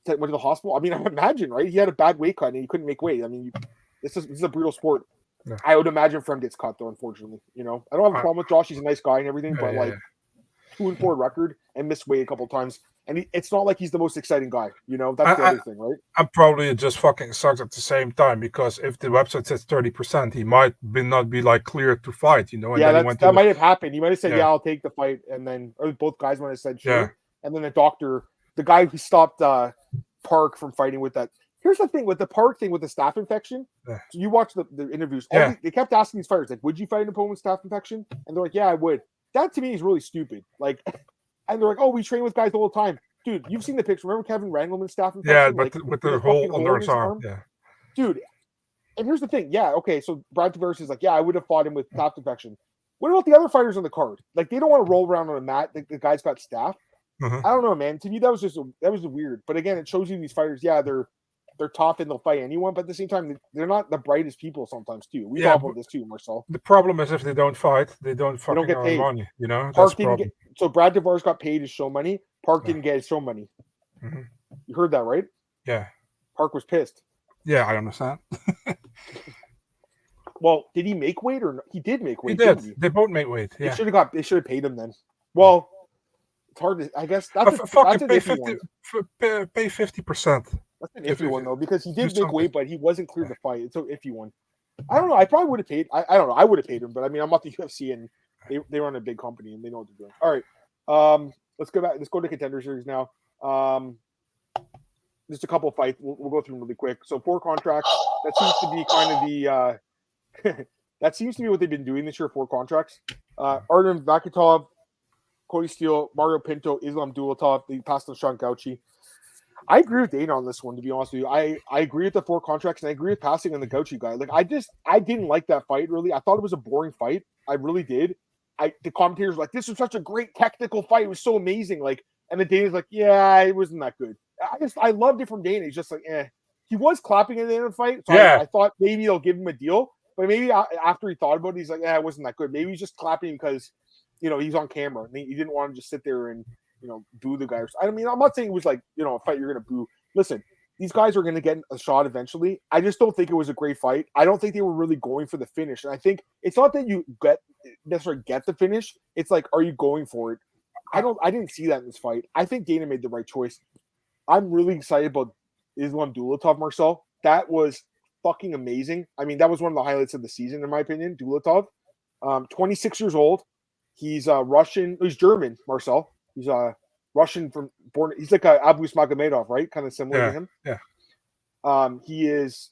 went to the hospital. I mean, I imagine, right? He had a bad weight cut and he couldn't make weight. I mean, this is a brutal sport. Yeah. I would imagine Fremd gets cut, though, unfortunately. I don't have a problem with Josh. He's a nice guy and everything, but 2-4 record and missed weight a couple of times. And it's not like he's the most exciting guy, That's the other thing, right? I'm probably just fucking sucks at the same time because if the website says 30%, he might not be like cleared to fight, And that might have happened. He might have said, "Yeah, I'll take the fight," and then or both guys might have said, "Sure." Yeah. And then the guy who stopped Park from fighting with that. Here's the thing with the Park thing with the staph infection. Yeah. So you watch the interviews. They kept asking these fighters, like, "Would you fight an opponent with staph infection?" And they're like, "Yeah, I would." That to me is really stupid. Like. And they're like, "Oh, we train with guys all the time." Dude, you've seen the picture. Remember Kevin Rangleman's staph infection? Yeah, but with the hole under his arm. Yeah. Dude, and here's the thing. Yeah, okay, so Brad Tavares is like, "Yeah, I would have fought him with staph infection." What about the other fighters on the card? Like, they don't want to roll around on a mat. The guy's got staph. I don't know, man. To me, that was weird. But again, it shows you these fighters, they're tough and they'll fight anyone, but at the same time, they're not the brightest people sometimes too. We talk about this too, Marcel. The problem is if they don't fight, they don't get paid. Money, Park didn't get, so Brad Tavares got paid his show money. Park didn't get his show money. Mm-hmm. You heard that, right? Yeah. Park was pissed. Yeah, I understand. Well, did he make weight or no? He did make weight. He did. They both made weight. Yeah. They should have paid him then. Well, it's hard to. I guess that's an iffy one. Pay 50%. That's an iffy one though, because he did make weight, but he wasn't cleared to fight. It's an iffy one. I don't know. I probably would have paid. I don't know. I would have paid him, but I mean, I'm not the UFC, and they run a big company and they know what they're doing. All right, let's go back. Let's go to Contender Series now. Just a couple of fights. We'll go through them really quick. So 4 contracts. That seems to be kind of the. That seems to be what they've been doing this year. 4 contracts. Artem Vakitov, Cody Steele, Mario Pinto, Islam Dulatov. They passed on Sean Gauchi. I agree with Dana on this one, to be honest with you. I agree with the 4 contracts, and I agree with passing on the Gauchi guy. Like, I didn't like that fight, really. I thought it was a boring fight. I really did. The commentators were like, "This was such a great technical fight. It was so amazing." Like, and the Dana's like, "Yeah, it wasn't that good." I loved it from Dana. He's just like, eh. He was clapping at the end of the fight, so I thought maybe they'll give him a deal. But maybe after he thought about it, he's like, "Yeah, it wasn't that good." Maybe he's just clapping because, he's on camera. And he didn't want to just sit there and, boo the guy. I mean, I'm not saying it was like, a fight you're going to boo. Listen, these guys are going to get a shot eventually. I just don't think it was a great fight. I don't think they were really going for the finish. And I think it's not that you necessarily get the finish. It's like, are you going for it? I didn't see that in this fight. I think Dana made the right choice. I'm really excited about Islam Dulatov, Marcel. That was fucking amazing. I mean, that was one of the highlights of the season, in my opinion. Dulatov, 26 years old. He's Russian. He's German, Marcel. He's Russian born. He's like a Abu Smagomedov, right? Kind of similar to him. Yeah. He is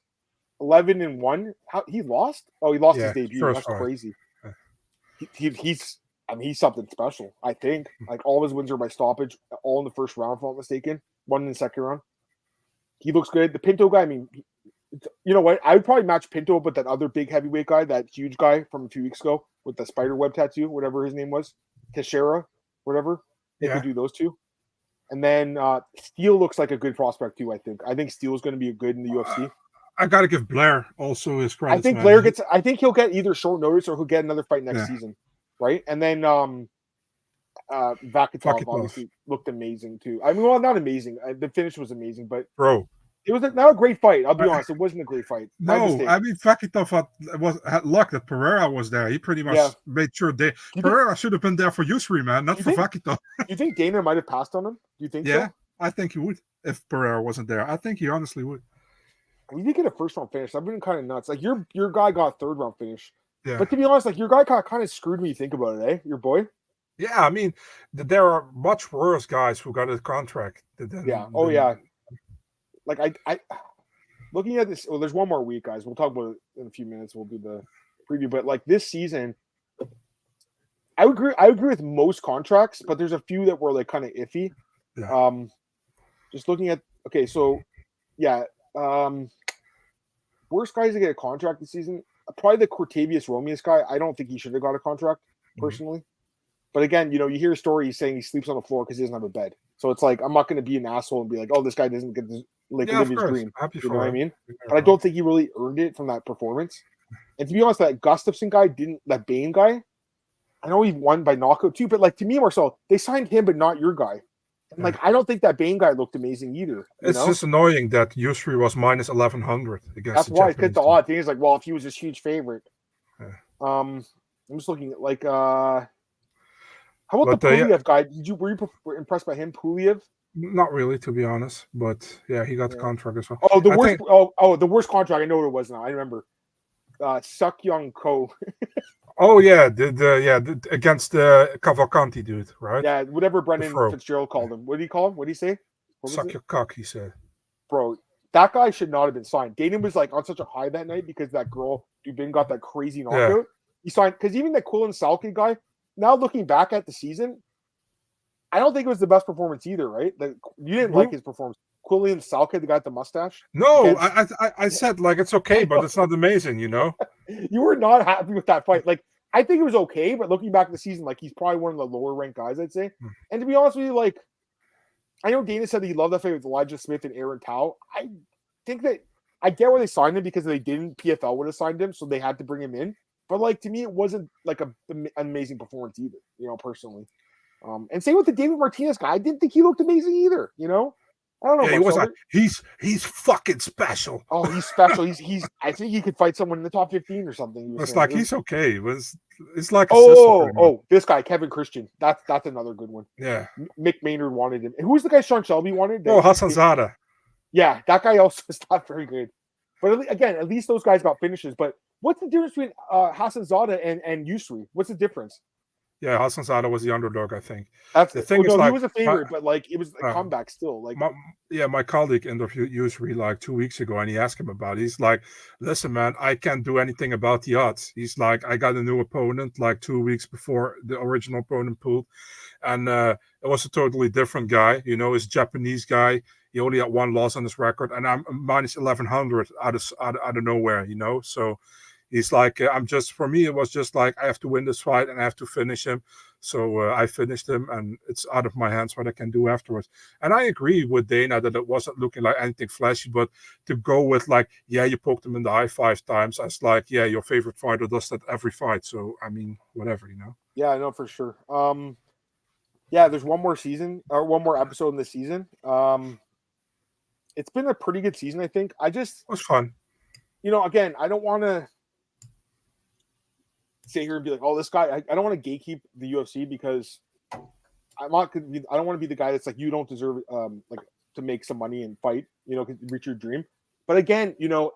11-1. He lost? Oh, he lost his debut. That's crazy. Yeah. He's something special. I think like all of his wins are by stoppage, all in the first round, if I'm not mistaken. 1 in the second round. He looks good. The Pinto guy. I mean, you know what? I would probably match Pinto, but that other big heavyweight guy, that huge guy from a few weeks ago with the spider web tattoo, whatever his name was, Teixeira, whatever. They could do those two. And then Steele looks like a good prospect too, I think. I think Steele's going to be good in the UFC. I got to give Blair also his credit. I think Blair gets – I think he'll get either short notice or he'll get another fight next season, right? And then Vakitov obviously looked amazing too. I mean, well, not amazing. The finish was amazing, but – Bro. It was not a great fight. I'll be honest. It wasn't a great fight. No, I mean, Vakitov had luck that Pereira was there. He pretty much made sure Pereira should have been there for Yusri, man, not for Vakitov. You think Dana might have passed on him? Do you think so? Yeah, I think he would if Pereira wasn't there. I think he honestly would. We did get a first round finish. I've been kind of nuts. Like your guy got a third round finish. Yeah. But to be honest, like your guy kind of screwed me. Think about it, eh? Your boy. Yeah, I mean, there are much worse guys who got a contract. Like I looking at this. Well, there's one more week, guys. We'll talk about it in a few minutes. We'll do the preview. But like this season, I agree with most contracts, but there's a few that were like kind of iffy. Yeah. Just looking at worst guys to get a contract this season. Probably the Cortavius Romeus guy. I don't think he should have got a contract personally. But again, you hear a story saying he sleeps on the floor because he doesn't have a bed. So it's like, I'm not going to be an asshole and be like, oh, this guy doesn't get to live his dream. Happy You for know what I him. mean? But I don't think he really earned it from that performance. And to be honest, that Gustafsson guy that Bane guy, I know he won by knockout too, but like to me, Marcel, they signed him, but not your guy. And like, I don't think that Bane guy looked amazing either. It's just annoying that Yusri was minus 1100 against. That's why, because the odd thing is like, well, if he was this huge favorite, yeah. I'm just looking at like, how about the Puliev guy? Were you impressed by him, Puliev? Not really, to be honest, but yeah, he got the contract as well. Oh, the worst contract. I know what it was now. I remember. Sukyung Ko. Oh yeah, against the Cavalcanti dude, right? Yeah, whatever Brendan Fitzgerald called him. What did he call him? What did he say? Suck your cock, he said. Bro, that guy should not have been signed. Dana was like on such a high that night because that girl Dubin got that crazy knockout. Yeah. He signed because even that Quillen Salke guy. Now looking back at the season, I don't think it was the best performance either. Right? You didn't like his performance. Quillen Salke, the guy with the mustache. No, I said like it's okay, but it's not amazing. You were not happy with that fight. Like, I think it was okay, but looking back at the season, like, he's probably one of the lower ranked guys, I'd say. And to be honest with you, like, I know Dana said that he loved that fight with Elijah Smith and Aaron Tao. I think that I get where they signed him because if they didn't, PFL would have signed him, so they had to bring him in. But, like, to me, it wasn't, like, an amazing performance either, personally. And same with the David Martinez guy. I didn't think he looked amazing either, I don't know. Yeah, he was like, he's fucking special. Oh, he's special. He's. I think he could fight someone in the top 15 or something. It's like he's okay. It's like this guy Kevin Christian. That's another good one. Yeah, Mick Maynard wanted him. Who was the guy Sean Shelby wanted? Hassan Zada. Yeah, that guy also is not very good. But again, at least those guys got finishes. But what's the difference between Hassan Zada and Yusri? What's the difference? Yeah, Hassan Zada was the underdog, I think. That's the thing. He was a favorite, but like it was a comeback still. Like, my colleague interviewed Yusri like 2 weeks ago, and he asked him about it. He's like, "Listen, man, I can't do anything about the odds." He's like, "I got a new opponent like 2 weeks before the original opponent pulled, and it was a totally different guy. He's a Japanese guy. He only had one loss on his record, and I'm minus 1100 out of nowhere. So." He's like, for me, it was just like, I have to win this fight and I have to finish him. So I finished him and it's out of my hands what I can do afterwards. And I agree with Dana that it wasn't looking like anything flashy, but to go with like, yeah, you poked him in the eye 5 times. I was like, yeah, your favorite fighter does that every fight. So, I mean, whatever, Yeah, I know for sure. Yeah, there's one more season or one more episode in the season. It's been a pretty good season, I think. It was fun. Again, I don't want to sit here and be like, oh, this guy, I don't want to gatekeep the UFC because I don't want to be the guy that's like, you don't deserve like to make some money and fight, reach your dream. But again, I don't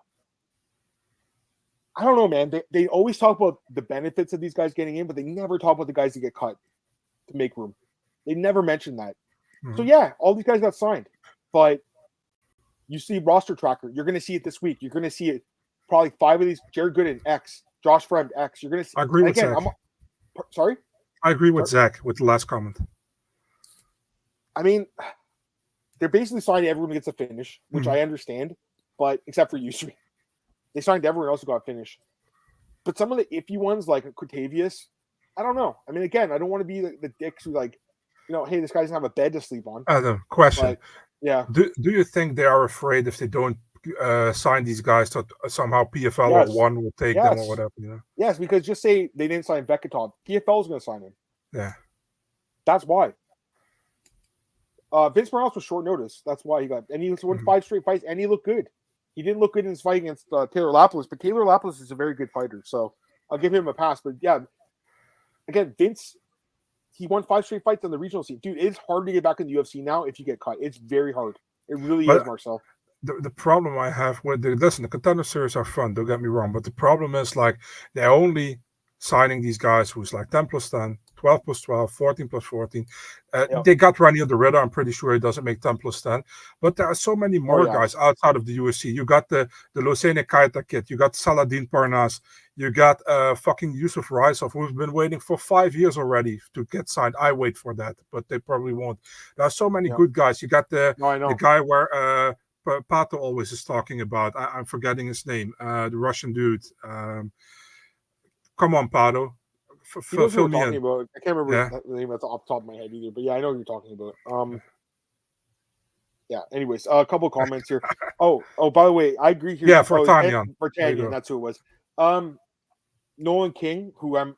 know, man. They always talk about the benefits of these guys getting in, but they never talk about the guys that get cut to make room. They never mention that. So yeah, all these guys got signed, but you see roster tracker, you're going to see it this week. You're going to see it probably 5 of these. Jared Gooden, X. Josh Fremd, X. You're going to see. I agree with Zach. Sorry? I agree with Zach with the last comment. I mean, they're basically signing everyone who gets a finish, which I understand, but except for Yusri. They signed everyone else who got a finish. But some of the iffy ones, like Quatavius, I don't know. I mean, again, I don't want to be the dicks who like, hey, this guy doesn't have a bed to sleep on. Question. But, yeah. Do you think they are afraid if they don't sign these guys that somehow PFL or one will take them or whatever? Yes, because just say they didn't sign Bekatov. PFL is going to sign him. Yeah. That's why. Vince Morales was short notice. That's why he got, and he won 5 straight fights, and he looked good. He didn't look good in his fight against Taylor Lapalus, but Taylor Lapalus is a very good fighter, so I'll give him a pass. But yeah, again, Vince, he won 5 straight fights on the regional scene. Dude, it's hard to get back in the UFC now if you get cut. It's very hard. It really is, Marcel. The problem I have with the contender series are fun, don't get me wrong, but the problem is like they're only signing these guys who's like 10 plus 10, 12 plus 12, 14 plus 14. They got Rani on the radar. I'm pretty sure he doesn't make 10 plus 10. But there are so many more guys outside of the UFC. You got the Losene Kaita kid. You got Saladin Parnas. You got fucking Yusuf Raisov, who's been waiting for 5 years already to get signed. I wait for that, but they probably won't. There are so many good guys. You got the guy where Pato always is talking about. I'm forgetting his name. The Russian dude. Come on, Pato. He knows fill what me we're talking in. about. I can't remember Yeah. the name off the top of my head either, but yeah, I know what you're talking about. Yeah. Anyways, a couple of comments here. Oh, by the way, I agree here. Yeah, for It's Tanyan. There you Vartanian, go. that's who it was. Nolan King, who I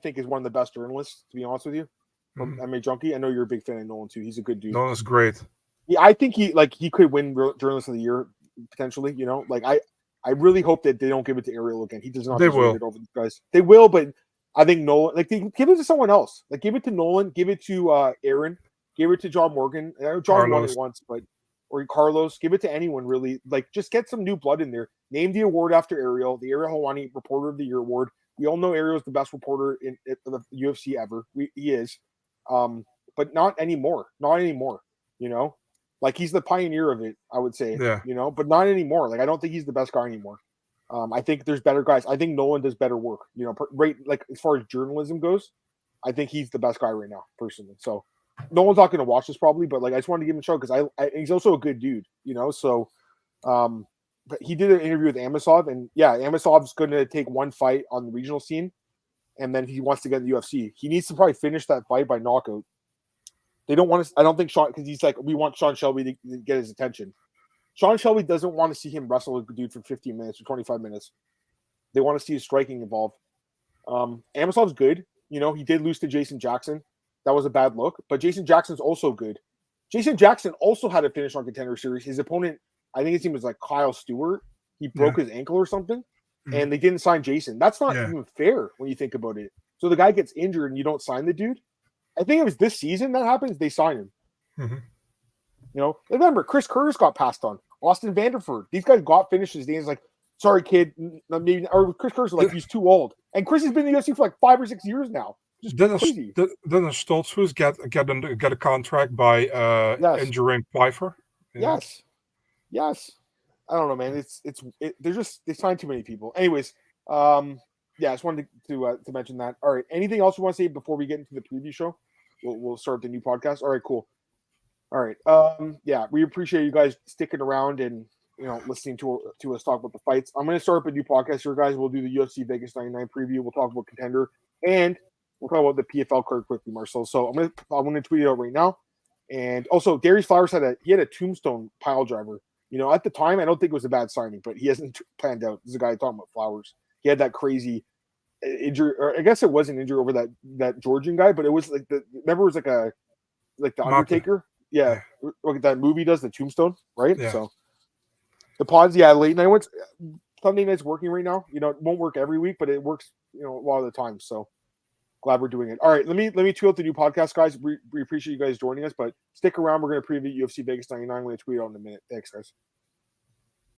think is one of the best journalists, to be honest with you, from MMA Junkie. I know you're a big fan of Nolan too. He's a good dude. Nolan's great. Yeah, I think he could win Journalist of the Year potentially. You know, like I really hope that they don't give it to Ariel again. He does not deserve it over these guys. They will, but I think Nolan, like, they give it to someone else. Like, give it to Nolan, give it to Aaron, give it to John Morgan. John won it once, but or Carlos, give it to anyone really. Like, just get some new blood in there. Name the award after Ariel, the Ariel Helwani Reporter of the Year award. We all know Ariel's the best reporter in the UFC ever. He is, but not anymore. Not anymore. You know, like, he's the pioneer of it, I would say. Yeah. You know, but not anymore. Like, I don't think he's the best guy anymore. I think there's better guys. I think Nolan does better work. You know, right? Like, as far as journalism goes, I think he's the best guy right now, personally. So, no one's not going to watch this probably, but like, I just wanted to give him a show because he's also a good dude. You know, so but he did an interview with Amosov, and yeah, Amosov's going to take one fight on the regional scene, and then he wants to get in the UFC. He needs to probably finish that fight by knockout. They don't want to. I don't think Sean, because he's like, we want Sean Shelby to get his attention. Sean Shelby doesn't want to see him wrestle a dude for 15 minutes or 25 minutes. They want to see his striking involved. Amosov's good. You know, he did lose to Jason Jackson. That was a bad look, but Jason Jackson's also good. Jason Jackson also had a finish on Contender Series. His opponent, I think his name was like Kyle Stewart. He broke his ankle or something, and they didn't sign Jason. That's not even fair when you think about it. So the guy gets injured and you don't sign the dude. I think it was this season that happens. They sign him. Mm-hmm. You know, remember, Chris Curtis got passed on. Austin Vanderford. These guys got finishes. He's like, sorry, kid. Maybe, or Chris Curtis was like, he's too old. And Chris has been in the UFC for like 5 or 6 years now. Just crazy. Didn't Stoltzfus get a contract by injuring Pfeiffer? Yeah. Yes. I don't know, man. They signed too many people. Anyways, yeah, I just wanted to mention that. All right. Anything else you want to say before we get into the preview show? We'll start the new podcast. All right, cool. All right. Yeah, we appreciate you guys sticking around and, you know, listening to us talk about the fights. I'm going to start up a new podcast here, guys. We'll do the UFC Vegas 99 preview. We'll talk about Contender, and we'll talk about the PFL card quickly, Marcel. So I'm going to tweet it out right now. And also, Darius Flowers had a tombstone pile driver. You know, at the time, I don't think it was a bad signing, but he hasn't panned out. This is a guy talking about Flowers. He had that crazy injury, or I guess it was an injury over that Georgian guy, but it was like remember it was like the Undertaker. Yeah, look at that movie does, the Tombstone, right? Yeah. So the pods, late night ones. Sunday night's working right now. You know, it won't work every week, but it works, you know, a lot of the time. So glad we're doing it. All right, let me tweet out the new podcast, guys. We appreciate you guys joining us, but stick around. We're going to preview UFC Vegas 99. I'm going to tweet out in a minute. Thanks, guys.